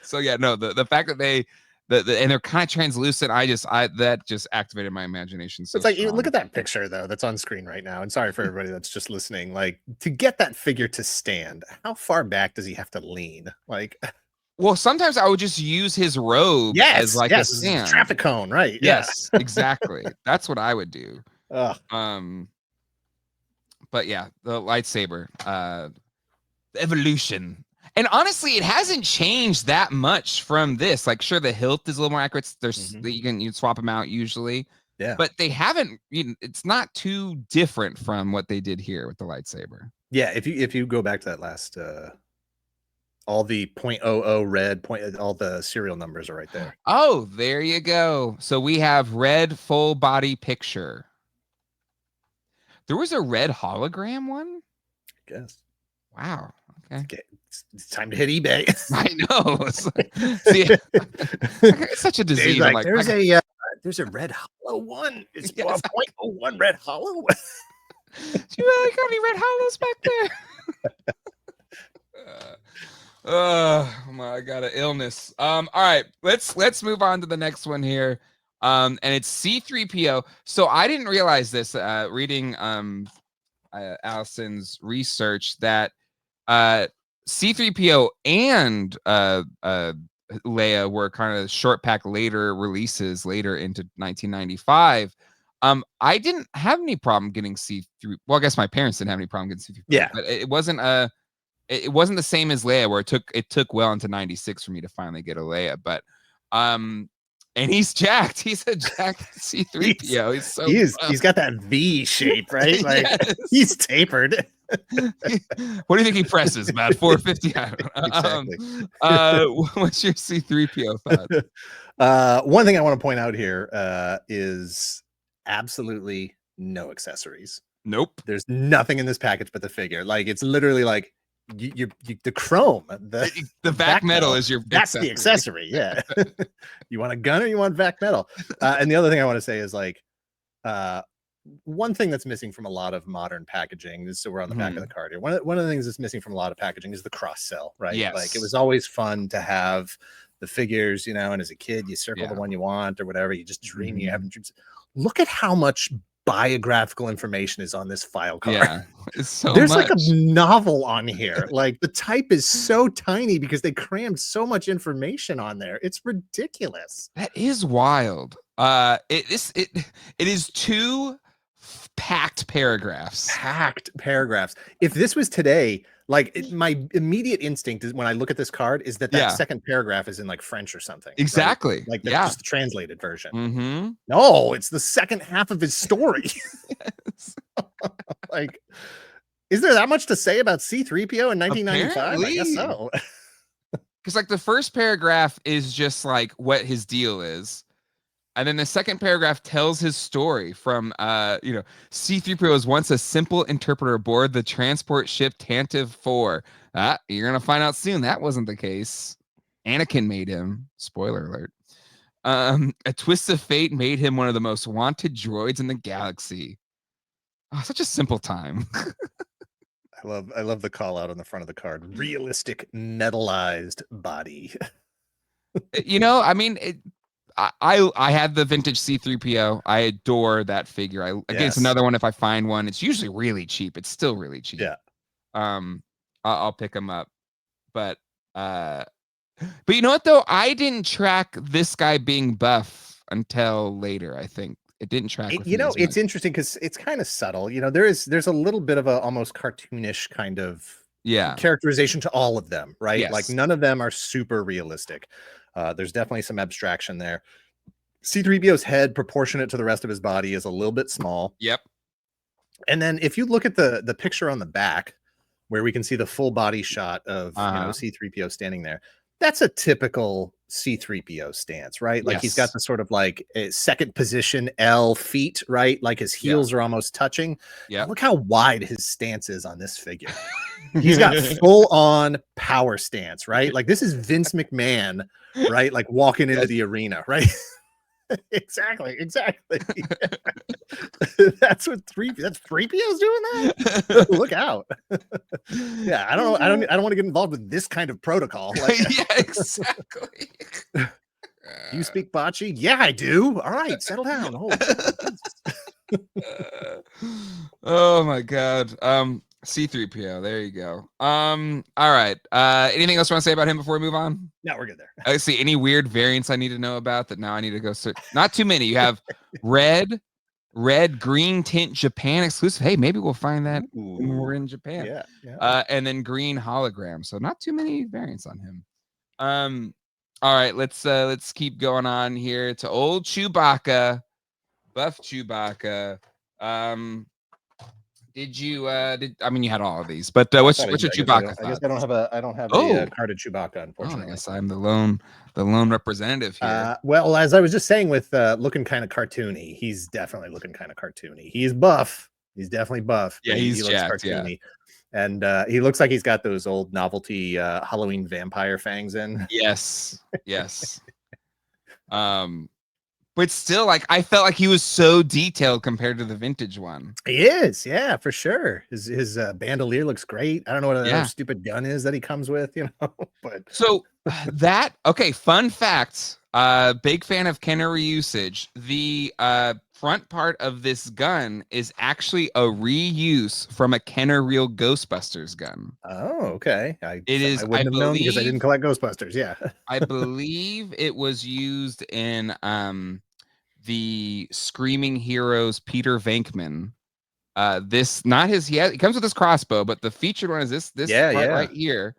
so the fact that and they're kind of translucent, that just activated my imagination. So it's like, look at that picture though that's on screen right now, and sorry for everybody that's just listening. Like, to get that figure to stand, how far back does he have to lean? Like, well, sometimes I would just use his robe as like a stand. Traffic cone, right? Yes, exactly. That's what I would do. But yeah, the lightsaber, evolution. And honestly, it hasn't changed that much from this. Like, sure, the hilt is a little more accurate. There's you can swap them out usually. Yeah. But they haven't, it's not too different from what they did here with the lightsaber. Yeah, if you go back to that last all the .00 red all the serial numbers are right there. Oh, there you go. So we have red full body picture. There was a red hologram one? I guess. Wow. Okay. It's time to hit eBay. I know. See, it's such a disease. Like, like, there's a red hollow one. It's Yes. 0.01 red hollow. Do you really got any red hollows back there? Oh my god, an illness. All right, let's move on to the next one here. And it's C3PO. So I didn't realize this reading Allison's research that C3PO and Leia were kind of short pack later releases later into 1995. I didn't have any problem getting C3. Well, I guess my parents didn't have any problem getting C3PO. Yeah, but it wasn't it wasn't the same as Leia, where it took well into 96 for me to finally get a Leia. But and he's jacked. He's a jacked C3PO. He's got that V shape, right? Like Yes. he's tapered. What do you think he presses? About 450? I don't know. Exactly. What's your C3PO thought? One thing I want to point out here is absolutely no accessories. Nope. There's nothing in this package but the figure. Like it's literally like the chrome, The vac metal is your that's the accessory. Yeah. You want a gun or you want vac metal? And the other thing I want to say is like one thing that's missing from a lot of modern packaging, so we're on the back of the card here. One of the things that's missing from a lot of packaging is the cross sell, right? Yes. Like it was always fun to have the figures, you know, and as a kid you circle the one you want or whatever, you just dream you having dreams. Look at how much biographical information is on this file card. Yeah, it's so there's much. like a novel on here. Like the type is so tiny because they crammed so much information on there. It's ridiculous. That is wild. It is two packed paragraphs. If this was today, like my immediate instinct is when I look at this card is that second paragraph is in like French or something. Exactly. Right? Like just the translated version. Mm-hmm. No, it's the second half of his story. Yes. Like, is there that much to say about C3PO in 1995? Apparently. I guess so. Because like the first paragraph is just like what his deal is. And then the second paragraph tells his story from, C-3PO was once a simple interpreter aboard the transport ship Tantive 4. You're going to find out soon that wasn't the case. Anakin made him. Spoiler alert. A twist of fate made him one of the most wanted droids in the galaxy. Oh, such a simple time. I love the call out on the front of the card. Realistic metallized body. I mean, I had the vintage C-3PO. I adore that figure. Again, it's another one. If I find one, it's usually really cheap. It's still really cheap. Yeah. I'll pick them up. But you know what though? I didn't track this guy being buff until later. I think it didn't track. It's interesting because it's kind of subtle. There's a little bit of a almost cartoonish kind of characterization to all of them, right? Yes. Like none of them are super realistic. There's definitely some abstraction there. C-3PO's head, proportionate to the rest of his body, is a little bit small. Yep. And then if you look at the picture on the back, where we can see the full body shot of C-3PO standing there, that's a typical C-3PO stance, right? Like he's got the sort of like a second position L feet, right? Like his heels are almost touching. Yeah. Look how wide his stance is on this figure. He's got full on power stance, right? Like this is Vince McMahon, right? Like walking into the arena, right? Exactly. That's what 3PO's doing that. Look out. Yeah, I don't want to get involved with this kind of protocol. Like, yeah, exactly. You speak bocce? Yeah, I do. All right, settle down. Oh my god. C-3PO. There you go. All right. Anything else you want to say about him before we move on? No, we're good there. I see any weird variants I need to know about that now I need to go search. Not too many. You have red, green tint Japan exclusive. Hey, maybe we'll find that when we're in Japan. Yeah. And then green hologram. So not too many variants on him. All right, let's keep going on here to old Chewbacca, buff Chewbacca. You had all of these, but what's your Chewbacca? I guess I don't have a carded Chewbacca, unfortunately. I guess I'm the lone representative here. Well, as I was just saying with looking kind of cartoony, he's definitely looking kind of cartoony. He's buff, He's definitely buff. Yeah, But he's he looks jacked. Yeah. cartoony. And he looks like he's got those old novelty Halloween vampire fangs in. Yes. Yes. But still, like, I felt like he was so detailed compared to the vintage one. He is, yeah, for sure. His bandolier looks great. I don't know what Yeah. other stupid gun is that he comes with, you know. But So okay, fun fact. Big fan of Kenner reusage. The front part of this gun is actually a reuse from a Kenner Real Ghostbusters gun. oh, okay. I wouldn't have known because I didn't collect Ghostbusters. Yeah. I believe it was used in the Screaming Heroes Peter Venkman. This not his he comes with this crossbow, but the featured one is this part right here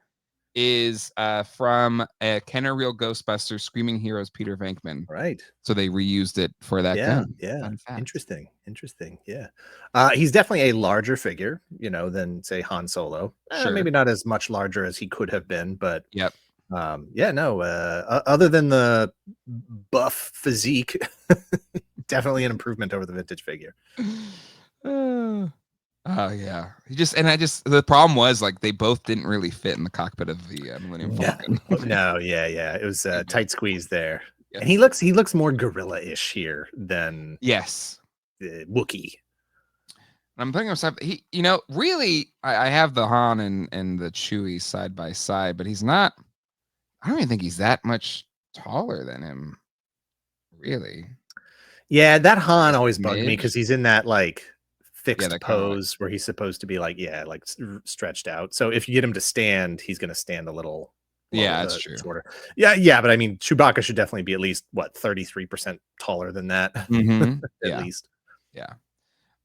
is from a Kenner Real Ghostbusters Screaming Heroes Peter Venkman. Right. So they reused it for that gun. Yeah. Interesting. Yeah. He's definitely a larger figure, you know, than say Han Solo. Sure. Maybe not as much larger as he could have been, but Yep. Other than the buff physique, definitely an improvement over the vintage figure. Oh yeah. The problem was like they both didn't really fit in the cockpit of the Millennium Falcon. No, it was a tight squeeze there. Yes. And he looks more gorilla-ish here than Wookiee. I'm thinking of something. He, you know, really, I have the Han and the Chewie side by side, but he's not. I don't even think he's that much taller than him. Really. Yeah, that Han always bugged me because he's in that like fixed pose where he's supposed to be like stretched out. So if you get him to stand, he's going to stand a little. Yeah, that's true. Shorter. Yeah, but I mean, Chewbacca should definitely be at least 33% taller than that. At least. Yeah.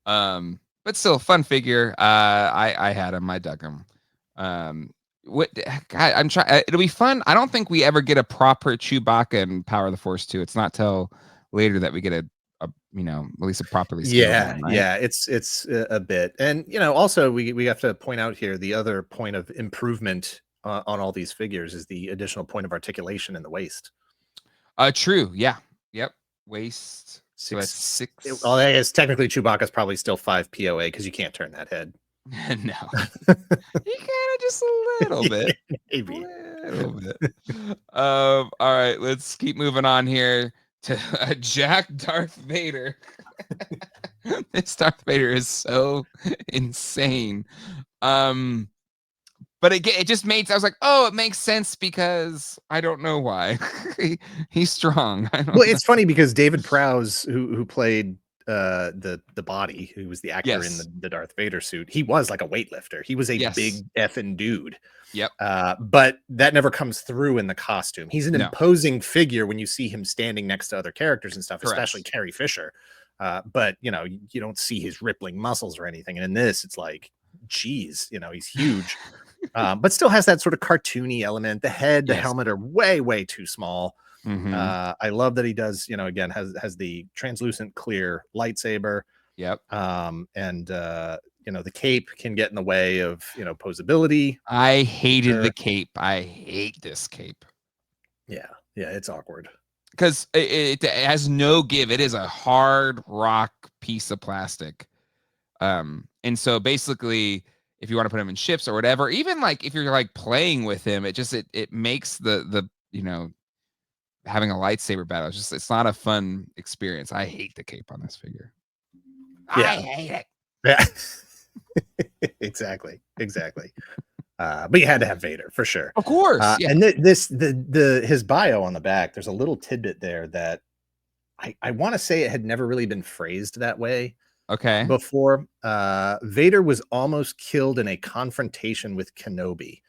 But still, fun figure. I had him. I dug him. I'm trying. It'll be fun. I don't think we ever get a proper Chewbacca in Power of the Force 2. It's not till later that we get a at least a properly scaled one, right? Yeah, it's a bit. And also we have to point out here the other point of improvement on all these figures is the additional point of articulation in the waist. True. Yeah. Yep. Waist. So that's 6. Well, I guess technically Chewbacca's probably still 5 POA because you can't turn that head. No. You can just a little bit. Maybe. A little bit. All right, let's keep moving on here to Jack Darth Vader. This Darth Vader is so insane. But it just made, I was like, oh, it makes sense because I don't know why. He's strong. It's funny because David Prowse, who played the body, who was the actor in the Darth Vader suit, he was like a weightlifter. He was a big effing dude. Yep. But that never comes through in the costume. He's an imposing figure when you see him standing next to other characters and stuff, especially Carrie Fisher. But you don't see his rippling muscles or anything. And in this, it's like, geez, he's huge. But still has that sort of cartoony element. The head, the helmet are way too small. I love that he does, again, has the translucent clear lightsaber. Yep. And the cape can get in the way of, posability. I hated the cape. I hate this cape. Yeah, it's awkward. Because it has no give. It is a hard rock piece of plastic. And so basically, if you want to put him in ships or whatever, even like if you're like playing with him, it makes the having a lightsaber battle, it's not a fun experience. I hate the cape on this figure. I hate it. Yeah. Exactly. But you had to have Vader for sure. Of course. And his bio on the back, there's a little tidbit there that I want to say it had never really been phrased that way. Okay. Before, Vader was almost killed in a confrontation with Kenobi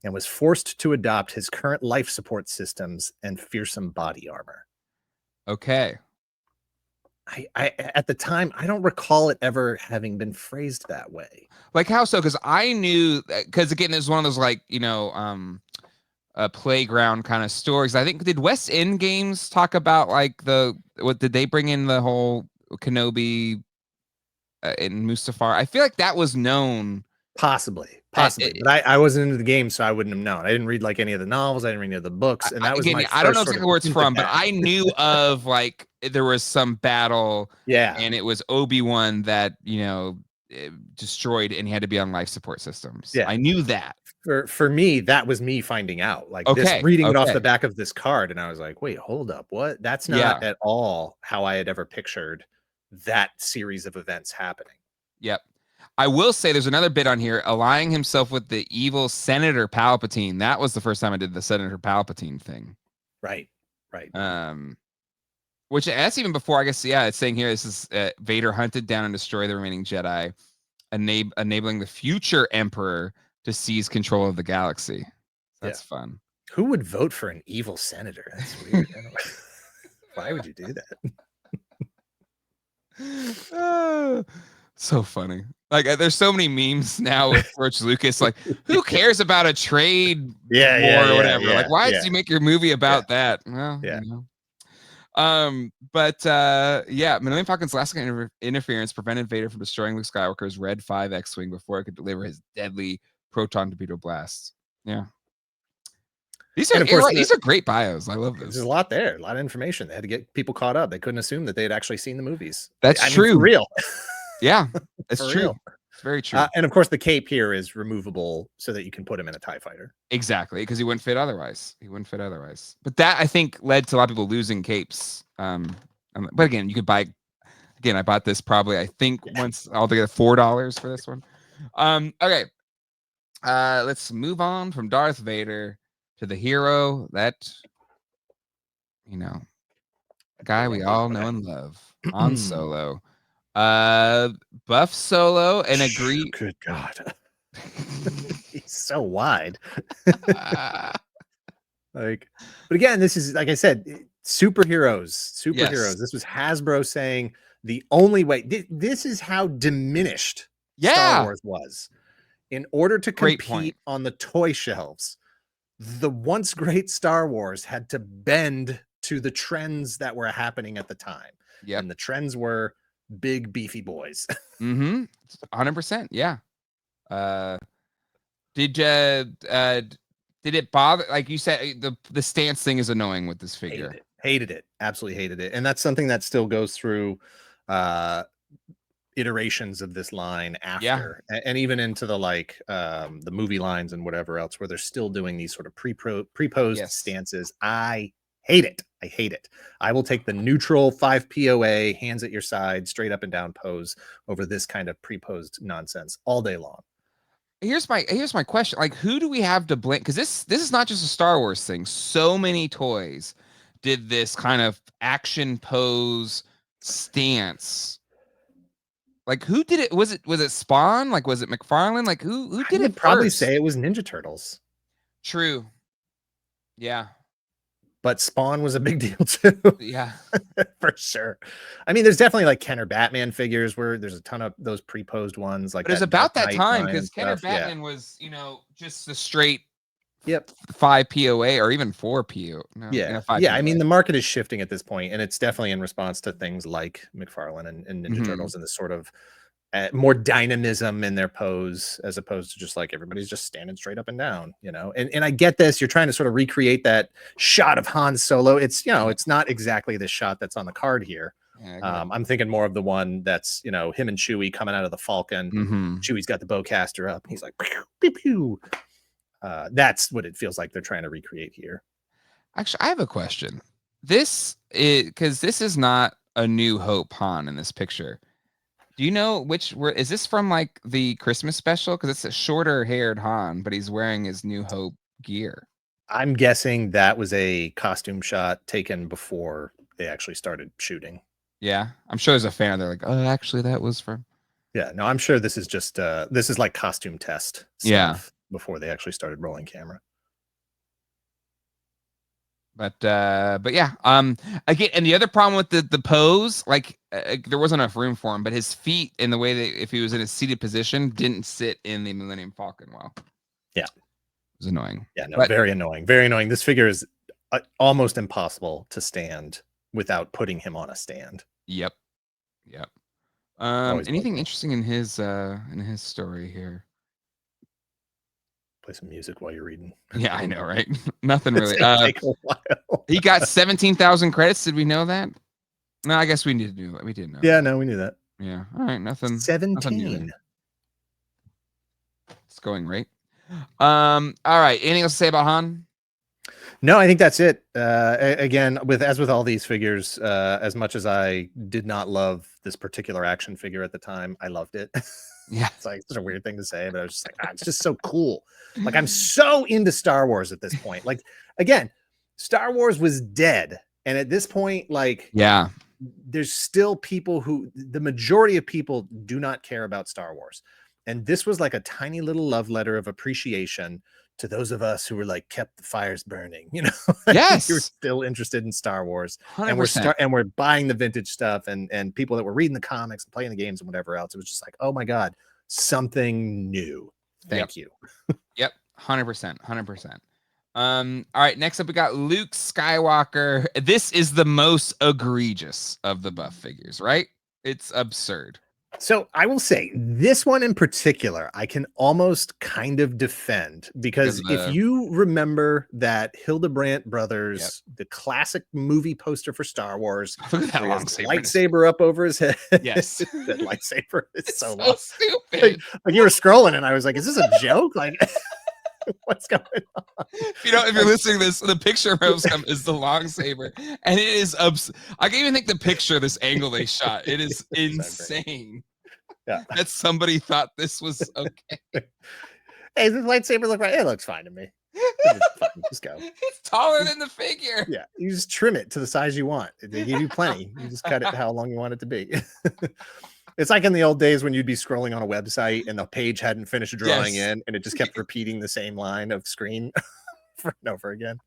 and was forced to adopt his current life support systems and fearsome body armor. Okay. I at the time, I don't recall it ever having been phrased that way. Like how so? Because I knew, because again, it was one of those like, a playground kind of stories. I think, did West End Games talk about like did they bring in the whole Kenobi in Mustafar? I feel like that was known. Possibly. But I wasn't into the game, so I wouldn't have known. I didn't read like any of the novels. I didn't read any of the books. And that was my I don't know exactly where it's from, but I knew of like there was some battle. Yeah. And it was Obi-Wan that, destroyed and he had to be on life support systems. Yeah. I knew that. For me, that was me finding out, like Okay, reading it off okay. the back of this card, and I was like, wait, hold up, what? That's Yeah. not at all how I had ever pictured that series of events happening. Yep. I will say there's another bit on here, allying himself with the evil Senator Palpatine. That was the first time I did the Senator Palpatine thing. Right. Which that's even before, I guess. Yeah, it's saying here this is Vader hunted down and destroy the remaining Jedi, enabling the future Emperor to seize control of the galaxy. That's fun. Who would vote for an evil senator? That's weird. Why would you do that? So funny. Like, there's so many memes now with George Lucas. Like, who cares about a trade war or whatever? Like, why did you make your movie about that? Well, you know. Millennium Falcon's last interference prevented Vader from destroying Luke Skywalker's Red 5 X-Wing before it could deliver his deadly proton torpedo blast. Yeah. These are great bios. I love this. There's a lot there, a lot of information. They had to get people caught up. They couldn't assume that they had actually seen the movies. That's true. For real. Yeah, it's true. Real. It's very true. And of course, the cape here is removable so that you can put him in a TIE fighter. Exactly, because he wouldn't fit otherwise. But that, I think, led to a lot of people losing capes. But again, you could buy. Again, I bought this probably, I think, once altogether $4 for this one. Okay. Let's move on from Darth Vader to the hero that, guy we all know and love, Han Solo. Buff Solo and agree. Good God. He's so wide. But again, this is, like I said, superheroes. Yes. This was Hasbro saying the only way. This is how diminished Star Wars was. In order to compete on the toy shelves, the once great Star Wars had to bend to the trends that were happening at the time. Yep. And the trends were big, beefy boys. 100%. Yeah. Did it bother, like you said, the stance thing is annoying with this figure? Hated it. Absolutely hated it. And that's something that still goes through iterations of this line after, and even into the the movie lines and whatever else, where they're still doing these sort of pre-posed stances. I hate it. I will take the neutral 5 POA, hands at your side, straight up and down pose over this kind of pre-posed nonsense all day long. Here's my question. Like, who do we have to blame? Because this is not just a Star Wars thing. So many toys did this kind of action pose stance. Like, who did it? Was it Spawn? Like, was it McFarlane? Like, who did it? Probably say it was Ninja Turtles. True. Yeah. But Spawn was a big deal too. Yeah. For sure. I mean, there's definitely like Kenner Batman figures where there's a ton of those pre-posed ones. Like, but it was about that time because Kenner Batman was, just the straight 5 POA or even 4 PO. No, POA. I mean, the market is shifting at this point, and it's definitely in response to things like McFarlane and Ninja Turtles and this sort of more dynamism in their pose, as opposed to just like everybody's just standing straight up and down, and I get this. You're trying to sort of recreate that shot of Han Solo. It's, it's not exactly the shot that's on the card here. I'm thinking more of the one that's, him and Chewie coming out of the Falcon. Chewie's got the bowcaster up. He's like, pew, pew, pew. That's what it feels like they're trying to recreate here. Actually, I have a question. This is not a New Hope Han in this picture. Do you know is this from like the Christmas special? Because it's a shorter haired Han, but he's wearing his New Hope gear. I'm guessing that was a costume shot taken before they actually started shooting. Yeah, I'm sure there's a fan. They're like, oh, actually, that was from. Yeah, no, I'm sure this is just this is like costume test stuff before they actually started rolling camera. But yeah, again, and the other problem with the pose, like there wasn't enough room for him, but his feet in the way that if he was in a seated position didn't sit in the Millennium Falcon well. Yeah, it was annoying. Yeah, no, very annoying, very annoying. This figure is almost impossible to stand without putting him on a stand. Yep. Anything interesting in his story here? Play some music while you're reading. Yeah, I know, right? Nothing really. Take a while. He got 17,000 credits. Did we know that? No, I guess we didn't know. Yeah, no, we knew that. Yeah. All right. Nothing new 17. there. It's going right. All right. Anything else to say about Han? No, I think that's it. Again, as with all these figures, as much as I did not love this particular action figure at the time, I loved it. Yeah. It's like such a weird thing to say, but I was just like, it's just so cool. Like, I'm so into Star Wars at this point. Like, again, Star Wars was dead. And at this point, like, Yeah. there's still people who, the majority of people do not care about Star Wars. And this was like a tiny little love letter of appreciation to those of us who were like kept the fires burning, you know. Yes. You're still interested in Star Wars, 100%. and we're buying the vintage stuff, and people that were reading the comics and playing the games and whatever else. It was just like, oh my god, something new. Thank you. Yep. 100%. 100%. All right, next up we got Luke Skywalker. This is the most egregious of the buff figures, right? It's absurd. So I will say this one in particular, I can almost kind of defend, because if you remember that Hildebrandt Brothers, the classic movie poster for Star Wars, look at that lightsaber up over his head. Yes. That lightsaber is It's so stupid. Like you were scrolling and I was like, is this a joke? Like, what's going on? If you're listening to this, the picture of him is the long saber, and it is I can't even think the picture of this angle they shot. It is insane. Yeah, that somebody thought this was okay. Hey, this lightsaber look right? It looks fine to me. Just go. It's taller than the figure. Yeah, you just trim it to the size you want. They give you plenty. You just cut it how long you want it to be. It's like in the old days when you'd be scrolling on a website and the page hadn't finished drawing in, and it just kept repeating the same line of screen over and over again.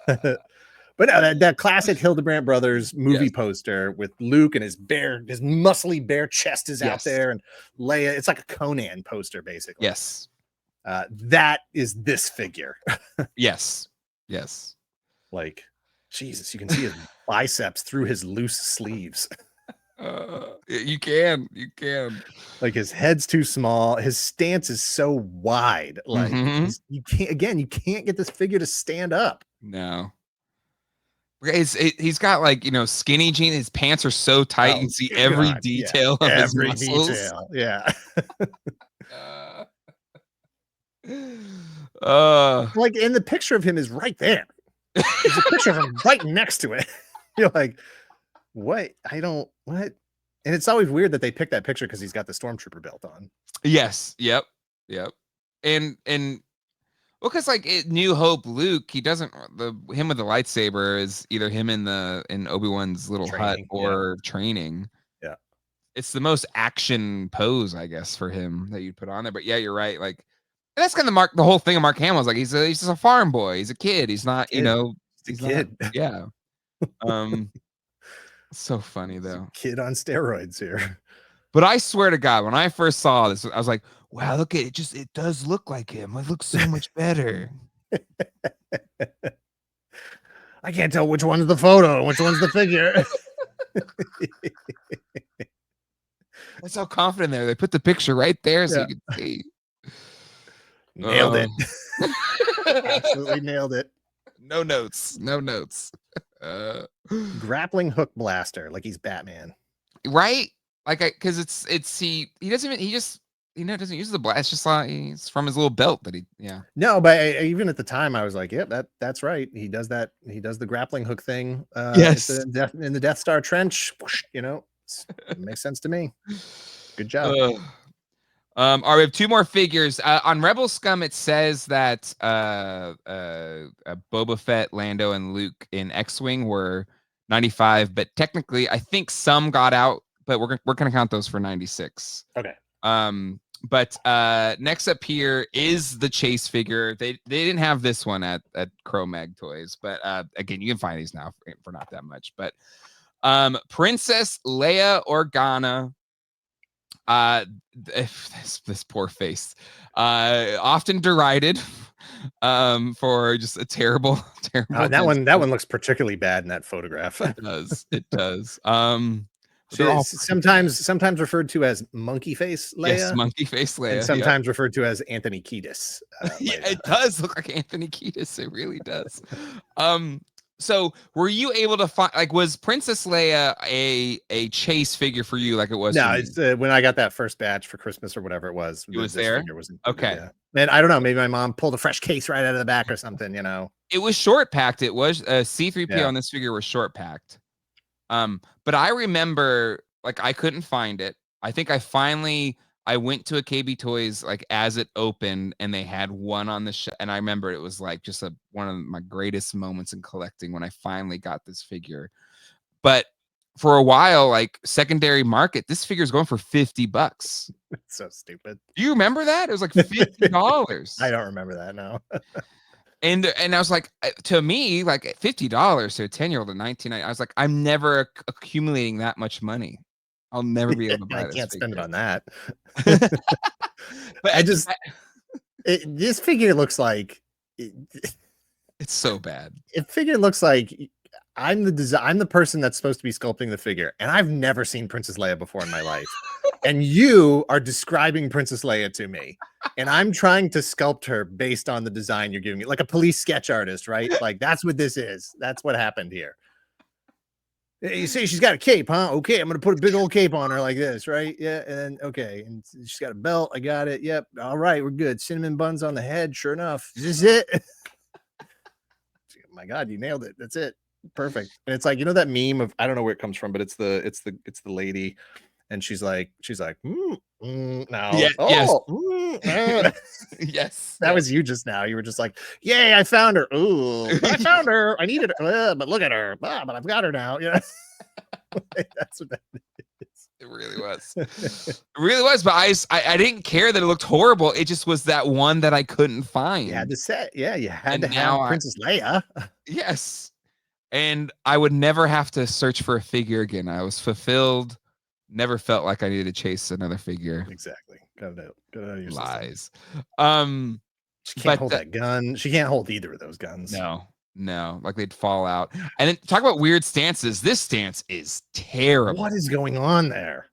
But no, that classic Hildebrandt Brothers movie poster with Luke and his muscly bare chest is out there, and Leia. It's like a Conan poster, basically. Yes. That is this figure. Yes. Like, Jesus, you can see his biceps through his loose sleeves. You can. Like, his head's too small. His stance is so wide. Like, you can't get this figure to stand up. No. He's got, like, skinny jeans. His pants are so tight. You can see every detail of his muscles. Detail. Yeah. Like, and the picture of him is right there. There's a picture of him right next to it. You're like, what? What? And it's always weird that they picked that picture because he's got the Stormtrooper belt on. Yes. Yep. And well, because like New Hope Luke, he doesn't him with the lightsaber is either him in Obi-Wan's little hut or training. Yeah. It's the most action pose, I guess, for him that you'd put on there. But yeah, you're right. Like, and that's kind of the whole thing of Mark Hamill is like he's just a farm boy. He's a kid. He's not, he's a kid. Yeah. So funny though. Kid on steroids here. But I swear to God, when I first saw this, I was like, wow, look at it. It does look like him. It looks so much better. I can't tell which one's the photo, which one's the figure. That's how confident they put the picture right there so you can see. Nailed it. Absolutely nailed it. No notes. Grappling hook blaster, like he's Batman. Right? Like, because he doesn't use the blast. It's just like it's from his little belt that No, but even at the time I was like, yep, that's right. He does that. He does the grappling hook thing. Yes, in the Death Star trench. Whoosh, it makes sense to me. Good job. All right, we have two more figures. On Rebel Scum, it says that Boba Fett, Lando, and Luke in X-Wing were 95, but technically, I think some got out. But we're gonna count those for 96. Okay. But next up here is the chase figure. They didn't have this one at Cro-Mag Toys, but again, you can find these now for not that much. But Princess Leia Organa. This poor face. Often derided for just a terrible. That one looks particularly bad in that photograph. It does. Sometimes referred to as monkey face Leia. Yes, monkey face Leia. And sometimes referred to as Anthony Kiedis. Yeah, it does look like Anthony Kiedis. It really does. So were you able to find, like, was Princess Leia a chase figure for you like it was for No, me? it's when I got that first batch for Christmas or whatever it was. It was This there? figure was included. Okay. Yeah, and I don't know. Maybe my mom pulled a fresh case right out of the back or something. You know. It was short packed. It was C3PO Yeah. on this figure was short packed. But I remember, like, I couldn't find it. I think I went to a KB Toys like as it opened, and they had one on the and I remember it was like just one of my greatest moments in collecting when I finally got this figure. But for a while, like secondary market, this figure is going for $50. It's so stupid. Do you remember that? It was like $50. I don't remember that now. And I was like, to me, like $50 to a 10-year-old at 19, I was like, I'm never accumulating that much money. I'll never be able to buy I this can't spend it figure. on that. But I just this figure looks like it's so bad. It figure looks like I'm the person that's supposed to be sculpting the figure, and I've never seen Princess Leia before in my life. And you are describing Princess Leia to me, and I'm trying to sculpt her based on the design you're giving me, like a police sketch artist, right? Like that's what this is. That's what happened here. You say she's got a cape, huh? Okay, I'm gonna put a big old cape on her like this, right? Yeah, and then okay, and she's got a belt. I got it. Yep. All right, we're good. Cinnamon buns on the head. Sure enough, is this it? Oh my God, you nailed it. That's it. Perfect. And it's like, you know that meme of, I don't know where it comes from, but it's the lady, and she's like no. Yeah, Oh, yes. Yes. That was you just now. You were just like, yay, I found her. Ooh, I found her. I needed her, but look at her. But I've got her now. Yeah. That's what that is. It really was. It really was. But I didn't care that it looked horrible. It just was that one that I couldn't find. You had to say, yeah, you had And to have Princess Leia. Yes. And I would never have to search for a figure again. I was fulfilled. Never felt like I needed to chase another figure. Exactly. Got it out of your Lies. System. She can't hold that gun. She can't hold either of those guns. No, like they'd fall out. And then talk about weird stances. This stance is terrible. What is going on there?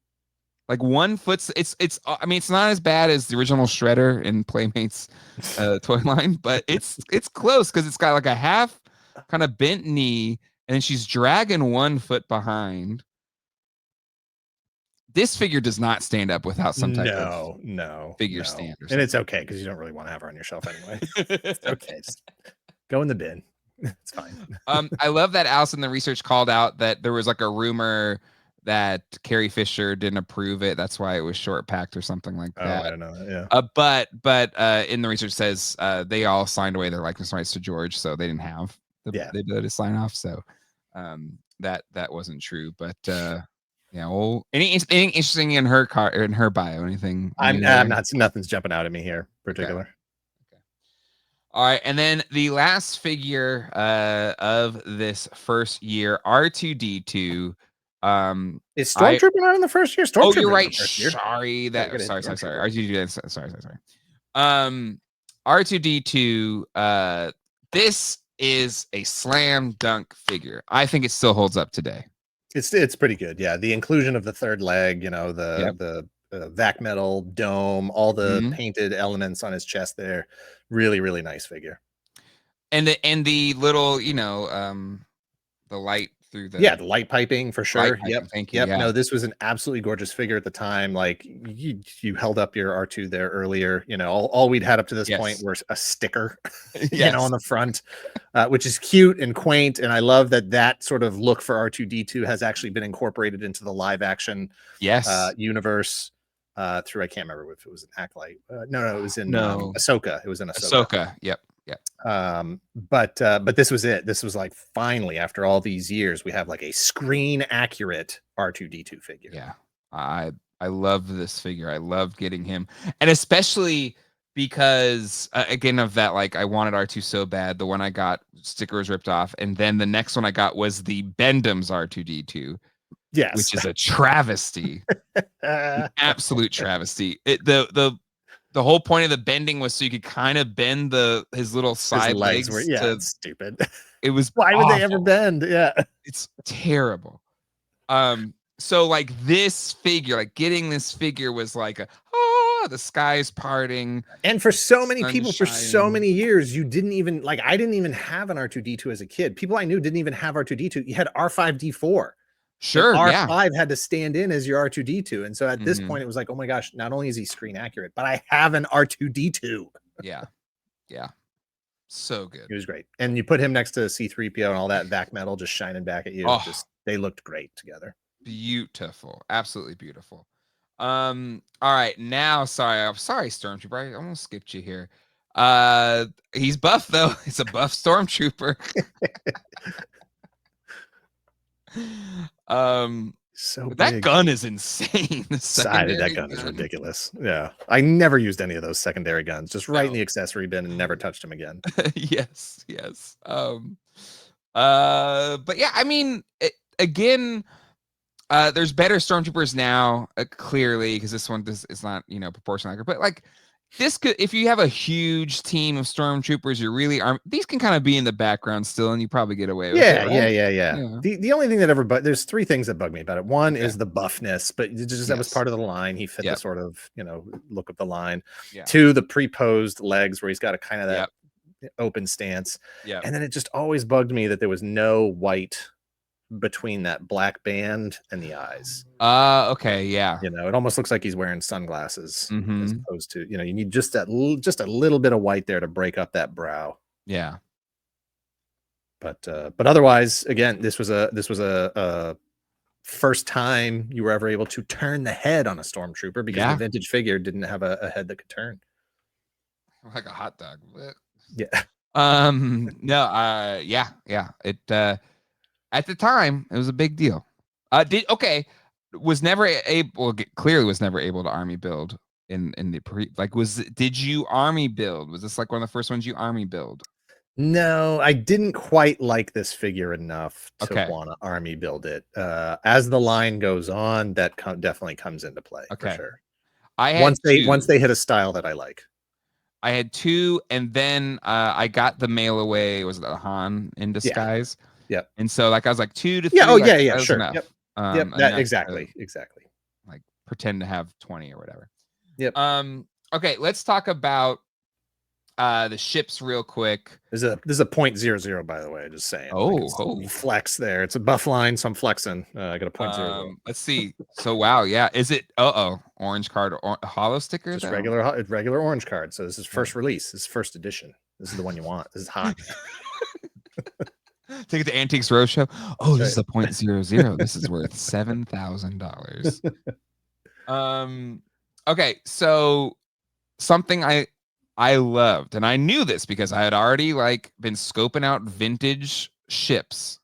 Like 1 foot. It's. I mean, it's not as bad as the original Shredder in Playmates toy line, but it's close because it's got like a half kind of bent knee, and then she's dragging 1 foot behind. This figure does not stand up without some type of figure stand. And it's okay because you don't really want to have her on your shelf anyway. It's okay. Just go in the bin. It's fine. I love that Alice in the research called out that there was like a rumor that Carrie Fisher didn't approve it. That's why it was short packed or something like that. Oh, I don't know that. Yeah. But in the research says they all signed away their likeness rights to George, so they didn't have the ability to sign off. So that wasn't true. But yeah. Well, anything interesting in her bio? Anything? I'm not. Nothing's jumping out at me here, particular. Okay. All right, and then the last figure of this first year, R2D2. Is Stormtrooper not in the first year? Stormtrooper. Oh, you're right. Sorry. Sorry. R2D2. Sorry. R2D2. This is a slam dunk figure. I think it still holds up today. It's pretty good. Yeah, the inclusion of the third leg, you know, the vac metal dome, all the painted elements on his chest there, really, really nice figure. And the little, you know, the light through the the light piping for sure. Yep. Thank you. Yep. Yeah. No, this was an absolutely gorgeous figure at the time. Like you held up your R2 there earlier. You know, all we'd had up to this point was a sticker, you know, on the front, which is cute and quaint. And I love that sort of look for R2D2 has actually been incorporated into the live action universe through, I can't remember if it was an Acolyte. No, it was in Ahsoka. It was in Ahsoka. Yep. But this was it. This was like finally after all these years we have like a screen accurate R2D2 figure. Yeah. I love this figure. I love getting him, and especially because again of that, like I wanted R2 so bad. The one I got sticker was ripped off, and then the next one I got was the Bendums R2D2. Yes, which is a travesty, an absolute travesty. The whole point of the bending was so you could kind of bend his little side legs. It's stupid. It was why would they ever bend? Yeah, it's terrible. So like this figure, like getting this figure was like oh, the sky's parting. And for so many sun people, for so shining. many years, you didn't even like. I didn't even have an R2D2 as a kid. People I knew didn't even have R2D2. You had R5D4. And Sure, yeah. R5 had to stand in as your R2D2. And so at this Mhm. point, it was like, oh my gosh, not only is he screen accurate, but I have an R2D2. Yeah. Yeah. So good. It was great. And you put him next to C3PO and all that vac metal just shining back at you. Oh. Just they looked great together. Beautiful. Absolutely beautiful. All right. Now, I'm sorry, Stormtrooper. I almost skipped you here. He's buff though. It's a buff Stormtrooper. So that big. gun is insane. That gun is ridiculous. Yeah. I never used any of those secondary guns. Just right in the accessory bin and never touched them again. Yes. But yeah, I mean, again, there's better Stormtroopers now, clearly, because this one is not, proportional accurate. But like this could, if you have a huge team of Stormtroopers, you're really these can kind of be in the background still, and you probably get away with it. Right? Yeah. The only thing that there's three things that bug me about it. One is the buffness, but that was part of the line. He fit the sort of look of the line. Yeah. Two, the pre-posed legs where he's got a kind of that open stance. Yeah. And then it just always bugged me that there was no white between that black band and the eyes. Okay, yeah. It almost looks like he's wearing sunglasses as opposed to, you need just a little bit of white there to break up that brow. Yeah. But otherwise, again, this was a first time you were ever able to turn the head on a Stormtrooper because the vintage figure didn't have a head that could turn. Like a hot dog. Yeah. No, yeah. It at the time, it was a big deal. Was never able. Clearly, was never able to army build in the pre. Like, did you army build? Was this like one of the first ones you army build? No, I didn't quite like this figure enough to want to army build it. As the line goes on, that definitely comes into play for sure. Once they hit a style that I like. I had two, and then I got the mail away. Was it a Han in disguise? Yeah. Yep. And so like I was like 2 to 3. Yeah. Oh yeah. Sure. Enough. Yep. Exactly. Like pretend to have 20 or whatever. Yep. Okay. Let's talk about the ships real quick. This is a 0.00, by the way. Just saying. Oh, flex there. It's a buff line, so I'm flexing. I got a 0.00. Let's see. So wow, yeah. Is it? Orange card or hollow sticker? Just regular orange card. So this is first release. This is first edition. This is the one you want. This is hot. Take it to Antiques Roadshow. Oh, this is a 0.00. This is worth $7,000. Okay, so something I loved, and I knew this because I had already been scoping out vintage ships.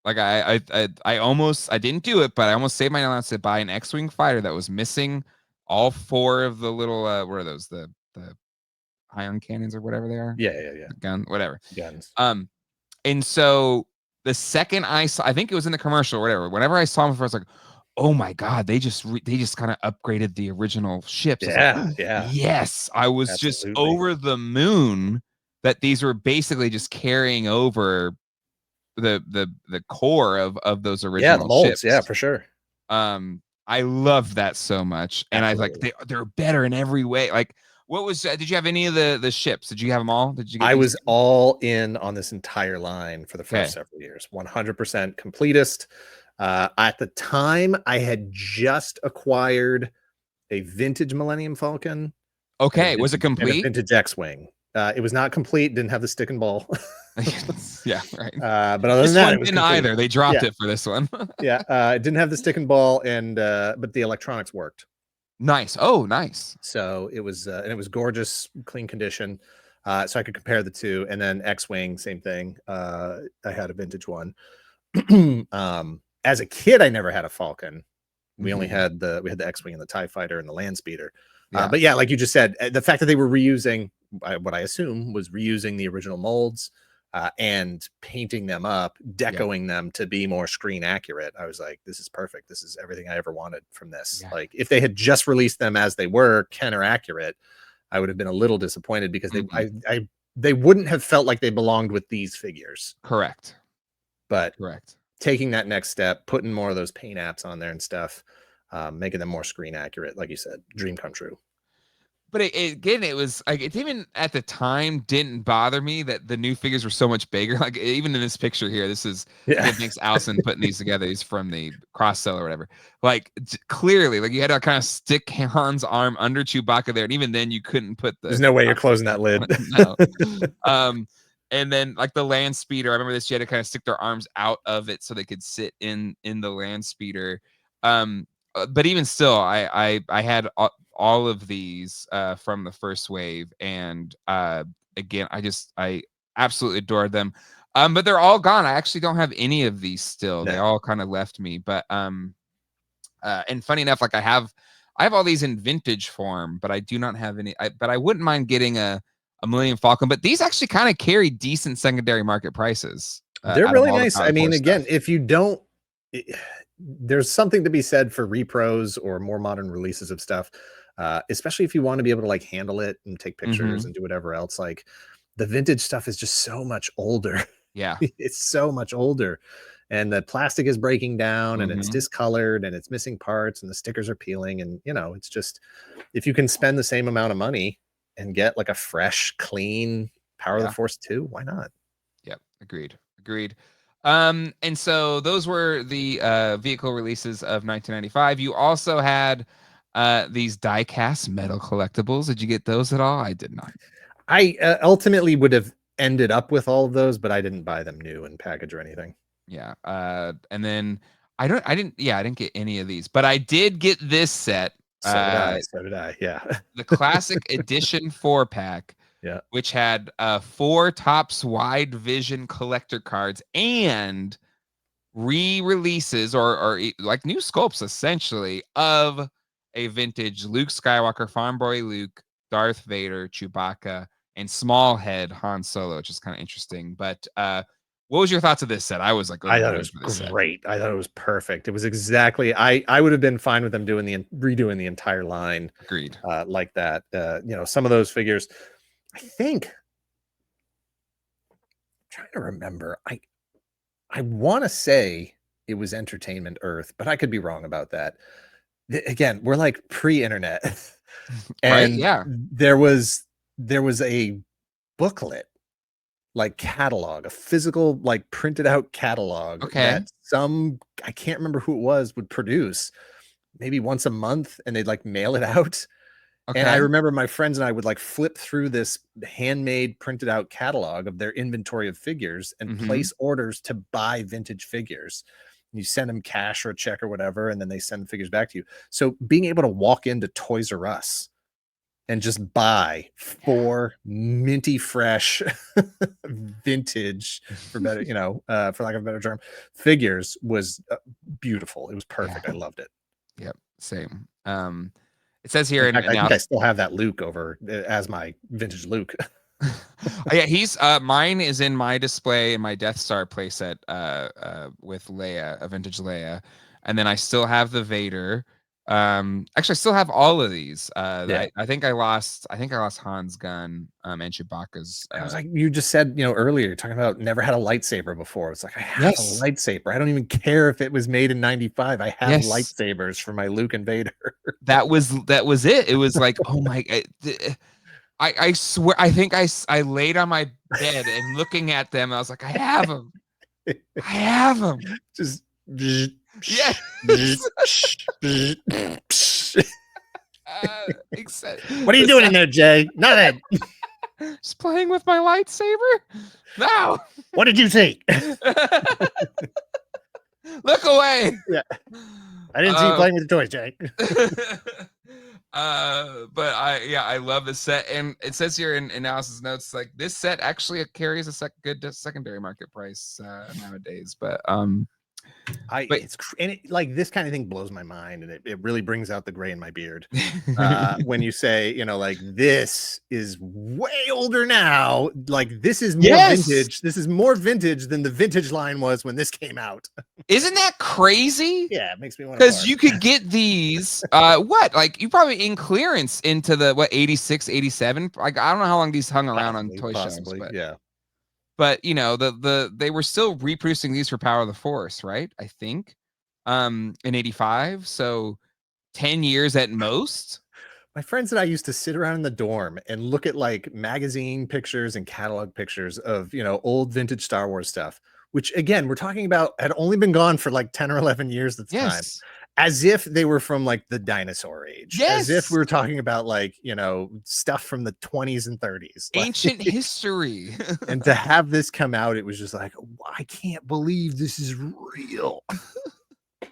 Like I didn't do it, but I almost saved my allowance to buy an X-wing fighter that was missing all 4 of the little what are those, the ion cannons or whatever they are. Yeah. Gun, whatever. Guns. And so the second I saw, I think it was in the commercial or whatever, whenever I saw them, I was like, oh my God, they just kind of upgraded the original ships. Yeah. Yes. I was just over the moon that these were basically just carrying over the core of those original the molds. ships. Yeah, for sure. I love that so much. And absolutely. I was like, they're better in every way. Like, what was? Did you have any of the ships? Did you have them all? Did you? I was all in on this entire line for the first several years. 100% completist. At the time, I had just acquired a vintage Millennium Falcon. Okay, was it complete? And a vintage X-wing. It was not complete. Didn't have the stick and ball. Yeah, right. But other than that, it was didn't either. They dropped it for this one. It didn't have the stick and ball, and but the electronics worked. Nice. Oh, nice. So it was, and it was gorgeous, clean condition. So I could compare the two. And then X-wing, same thing. I had a vintage one. As a kid, I never had a Falcon. We only had the X-wing and the TIE Fighter and the Land Speeder. But yeah, like you just said, the fact that they were reusing what I assume was reusing the original molds and painting them up, decoing them to be more screen accurate. I was like, this is perfect. This is everything I ever wanted from this. Yeah. Like if they had just released them as they were, Kenner accurate, I would have been a little disappointed because they wouldn't have felt like they belonged with these figures. Correct. But taking that next step, putting more of those paint apps on there and stuff, making them more screen accurate, like you said, dream come true. But again, it was like it even at the time didn't bother me that the new figures were so much bigger. Like even in this picture here, this is again, thanks Allison putting these together. He's from the cross sell or whatever. Like clearly, like you had to kind of stick Han's arm under Chewbacca there, and even then you couldn't put the. There's no way you're closing that lid. No. And then like the land speeder, I remember this. You had to kind of stick their arms out of it so they could sit in the land speeder. But even still, I had all of these from the first wave, and again, I absolutely adored them. But they're all gone. I actually don't have any of these still. No. They all kind of left me. But and funny enough, like I have all these in vintage form, but I do not have any. But I wouldn't mind getting a Millennium Falcon. But these actually kind of carry decent secondary market prices. They're really nice. I mean, again, if you don't, there's something to be said for repros or more modern releases of stuff, especially if you want to be able to like handle it and take pictures and do whatever else. Like the vintage stuff is just so much older. Yeah, it's so much older, and the plastic is breaking down, and it's discolored, and it's missing parts, and the stickers are peeling, and you know, it's just if you can spend the same amount of money and get like a fresh, clean Power of the Force 2, why not? Yep, agreed. And so those were the vehicle releases of 1995. You also had these die-cast metal collectibles. Did you get those at all? I did not. I ultimately would have ended up with all of those, but I didn't buy them new in package or anything. Yeah. And then I didn't get any of these, but I did get this set. So did I. Yeah. The classic edition 4-pack. Yeah. Which had 4 Topps Wide Vision collector cards and re-releases or like new sculpts essentially of a vintage Luke Skywalker, Farm Boy Luke, Darth Vader, Chewbacca, and small head Han Solo, which is kind of interesting. But what was your thoughts of this set? I was like, I thought it was great. I thought it was perfect. It was exactly, I would have been fine with them redoing the entire line. Agreed. Like that. You know, some of those figures, I think, I'm trying to remember. I want to say it was Entertainment Earth, but I could be wrong about that. Again, we're like pre-internet. And right? Yeah. There was a booklet, like catalog, a physical, like printed out catalog that I can't remember who it was, would produce maybe once a month, and they'd like mail it out. Okay. And I remember my friends and I would like flip through this handmade printed out catalog of their inventory of figures and place orders to buy vintage figures. You send them cash or a check or whatever, and then they send the figures back to you. So being able to walk into Toys R Us and just buy 4 minty fresh vintage, for better, you know, for lack of a better term, figures was beautiful. It was perfect. I loved it. Yep. Same. It says here, in fact, I think I still have that Luke over as my vintage Luke. Yeah, he's mine is in my display in my Death Star playset with Leia, a vintage Leia, and then I still have the Vader. Actually, I still have all of these. I think I lost Han's gun and Chewbacca's. I was like, you just said, you know, earlier, you're talking about never had a lightsaber before. It's like, I have a lightsaber. I don't even care if it was made in 95. I have lightsabers for my Luke and Vader. That was it. It was like, oh my, I swear, I think I laid on my bed and looking at them. I was like, I have them. Just yeah. What are you doing in there, Jay? Nothing. Just playing with my lightsaber. No. What did you see? Look away. Yeah. I didn't see you playing with the toys, Jay. But I love this set, and it says here in Alice's notes, like this set actually carries a good secondary market price nowadays. But like this kind of thing blows my mind, and it really brings out the gray in my beard when you say, you know, like this is way older now. Like this is more vintage. This is more vintage than the vintage line was when this came out. Isn't that crazy? Yeah, it makes me want to. Because you could get these, like you probably in clearance into the 86, 87. Like I don't know how long these hung around on toy shelves, but yeah. But you know, they were still reproducing these for Power of the Force, right? I think, in '85. So 10 years at most. My friends and I used to sit around in the dorm and look at like magazine pictures and catalog pictures of, old vintage Star Wars stuff, which again, we're talking about had only been gone for like 10 or 11 years at the time, Yes. as if they were from like the dinosaur age, as if we Yes. were talking about like, stuff from the 20s and 30s. Ancient history. And to have this come out, it was just like, I can't believe this is real.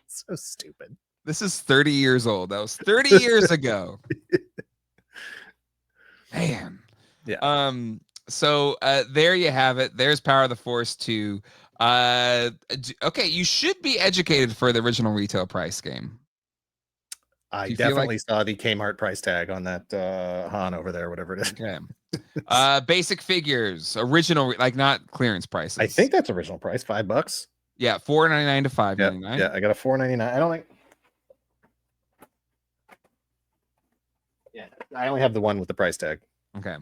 So stupid. This is 30 years old. That was 30 years ago. Man. Yeah. So there you have it. There's Power of the Force 2. Okay, you should be educated for the original retail price game. I definitely saw the Kmart price tag on that Han over there, whatever it is. Okay. Basic figures, original, like not clearance prices. I think that's original price, $5. Yeah, $4.99 to $5.99. Yeah, I got a $4.99. I don't think. Yeah, I only have the one with the price tag. Okay.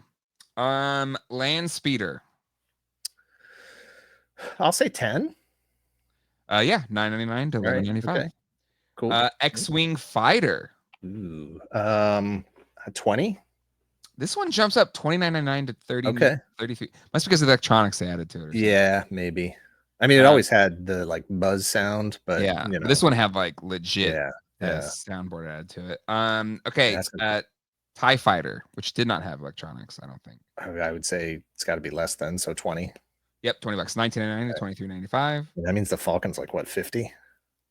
Land Speeder. I'll say 10. Yeah, $9.99 to $11.95. Okay. Cool. X-Wing Fighter. Ooh. 20. This one jumps up $29.99 to $30. Okay. 33. Must be because of the electronics they added to it. Or Yeah, maybe. I mean, it always had the like buzz sound, but yeah, this one had like legit soundboard added to it. Okay. TIE Fighter, which did not have electronics, I don't think. I would say it's got to be less than, so 20. Yep, $20, $19.99 to $23.95. That means the Falcon's like what, 50?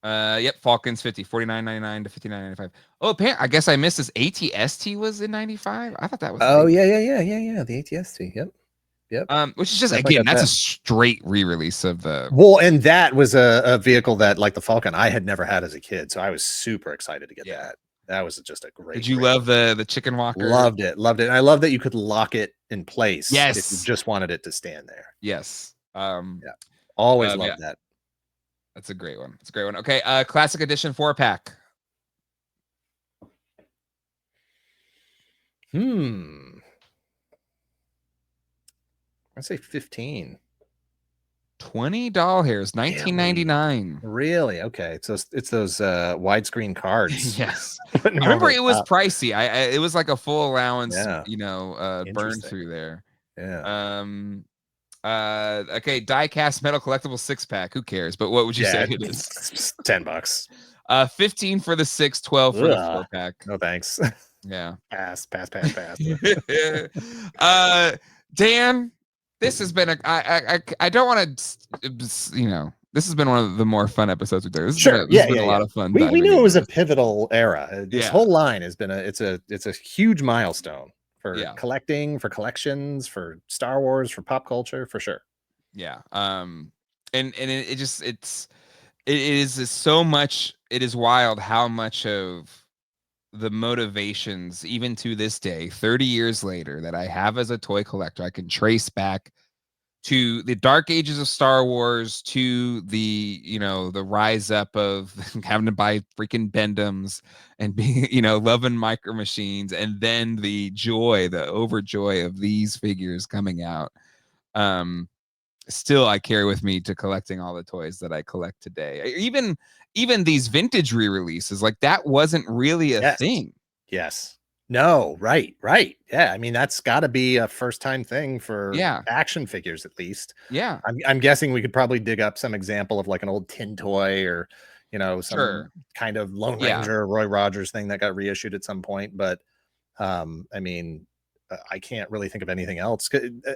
Yep, Falcon's 50, $49.99 to $59.95. Oh, I guess I missed this. ATST was in 95. I thought that was. Oh yeah. The ATST. Yep. Which is just again, that's a straight re-release of the. Well, and that was a vehicle that, like the Falcon, I had never had as a kid, so I was super excited to get that. That was just a great. Did you love the chicken walker? Loved it. And I love that you could lock it in place. Yes. If you just wanted it to stand there. Yes. Always loved that. That's a great one. It's a great one. Okay. Classic Edition 4-pack. I'd say 15. $20 hairs, $19.99. Really? Okay. So it's those widescreen cards. Yes. I remember it was pricey. It was like a full allowance, burn through there. Yeah. Okay, die-cast metal collectible 6-pack. Who cares? But what would you say it is? $10. 15 for the 6, 12 for the 4-pack. No thanks. Yeah. Pass. Dan, this has been I don't want to, this has been one of the more fun episodes we've done. This has been a lot of fun. We knew it was a pivotal era. This whole line has been it's a huge milestone for collecting, for collections, for Star Wars, for pop culture, for sure. Yeah. And it is so much. It is wild how much of the motivations, even to this day, 30 years later, that I have as a toy collector, I can trace back to the dark ages of Star Wars, to the, the rise up of having to buy freaking Bendums and being, loving Micro Machines, and then the overjoy of these figures coming out. Still, I carry with me to collecting all the toys that I collect today. Even these vintage re-releases, like that wasn't really a thing. Yes. No. Right. Yeah. I mean, that's got to be a first-time thing for action figures, at least. Yeah. I'm guessing we could probably dig up some example of like an old tin toy or, some kind of Lone Ranger or Roy Rogers thing that got reissued at some point. But, I mean, I can't really think of anything else.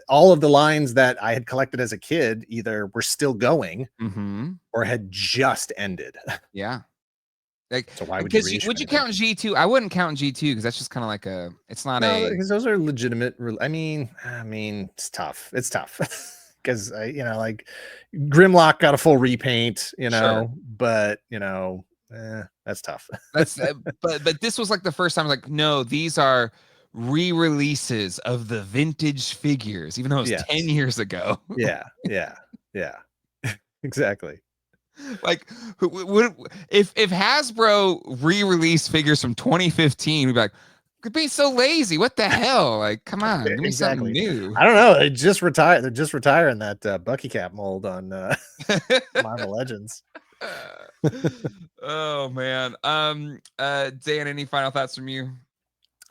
All of the lines that I had collected as a kid either were still going or had just ended. Yeah. Like, so why would you count G2? I wouldn't count G2 because that's just kind of like because those are legitimate. I mean, it's tough. It's tough because like Grimlock got a full repaint, but that's tough. That's but this was like the first time. Like, no, these are re-releases of the vintage figures, even though it was 10 years ago. Yeah. Exactly. Like, if Hasbro re-released figures from 2015, we'd be like, could be so lazy. What the hell? Like, come on, give me something new. I don't know. They just retired. They're just retiring that Bucky Cap mold on Marvel Legends. Oh man. Dan, any final thoughts from you?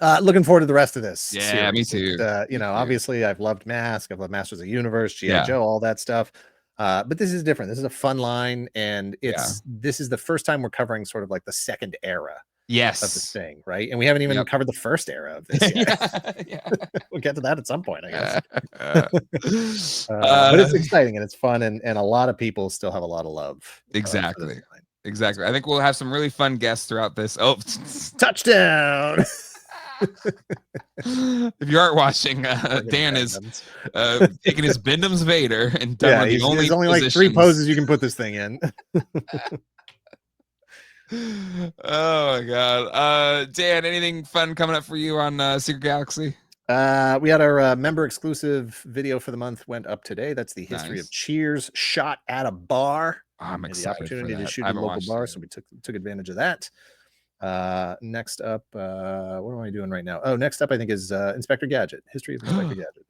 Looking forward to the rest of this. Yeah, me series. too. You know, obviously I've loved Mask, I've loved Masters of the Universe, G.I. Yeah. Joe, all that stuff. But this is different. This is a fun line, and this is the first time we're covering sort of like the second era of this thing, right? And we haven't even covered the first era of this yet. Yeah. We'll get to that at some point, I guess. But it's exciting and it's fun, and a lot of people still have a lot of love. Exactly. Exactly. I think we'll have some really fun guests throughout this. Oh, touchdown. If you aren't watching, Dan is taking his Bendums Vader and done there's only like 3 poses you can put this thing in. Oh my god. Dan, anything fun coming up for you on Secret Galaxy? We had our member exclusive video for the month went up today. That's the history of Cheers shot at a bar. I'm excited. The opportunity to shoot at a local bar, so we took advantage of that. Next up, what am I doing right now? Oh, next up I think is Inspector Gadget. History of Inspector Gadget.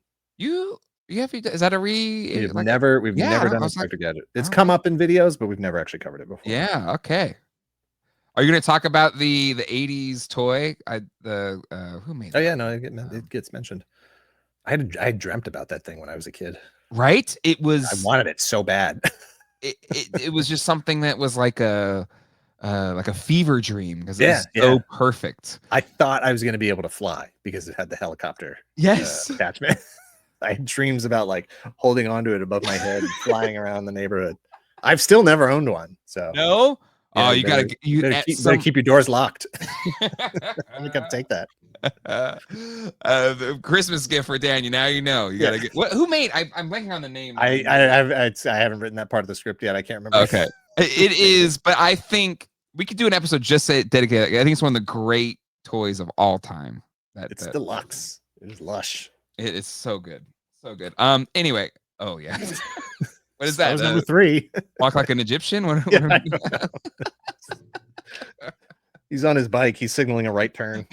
Is that a we've never done Inspector Gadget. It's come up in videos, but we've never actually covered it before. Yeah, okay. Are you going to talk about the 80s toy? Who made it? Oh yeah, no, it gets mentioned. I dreamt about that thing when I was a kid. Right? I wanted it so bad. it was just something that was like a fever dream because it was so perfect. I thought I was going to be able to fly because it had the helicopter attachment. I had dreams about like holding onto it above my head and flying around the neighborhood. I've still never owned one. So no. Yeah, you better keep your doors locked. I'm gonna take that. The Christmas gift for Dan. Now you know. You gotta get. Who made? I'm blanking on the name. I haven't written that part of the script yet. I can't remember. Okay, it is, but I think we could do an episode just dedicated. I think it's one of the great toys of all time. It's deluxe. It is lush. It is so good, so good. Anyway. Oh yeah. What is that? That was number 3. Walk like an Egyptian? He's on his bike. He's signaling a right turn.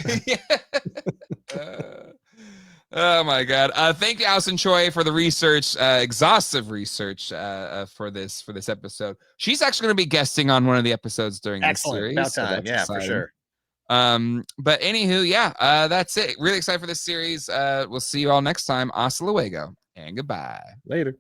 Oh my god. Thank you, Allison Choi, for the research, exhaustive research for this episode. She's actually going to be guesting on one of the episodes during this series. About time. Yeah, exciting. For sure. But anywho, that's it. Really excited for this series. We'll see you all next time. Hasta luego and goodbye. Later.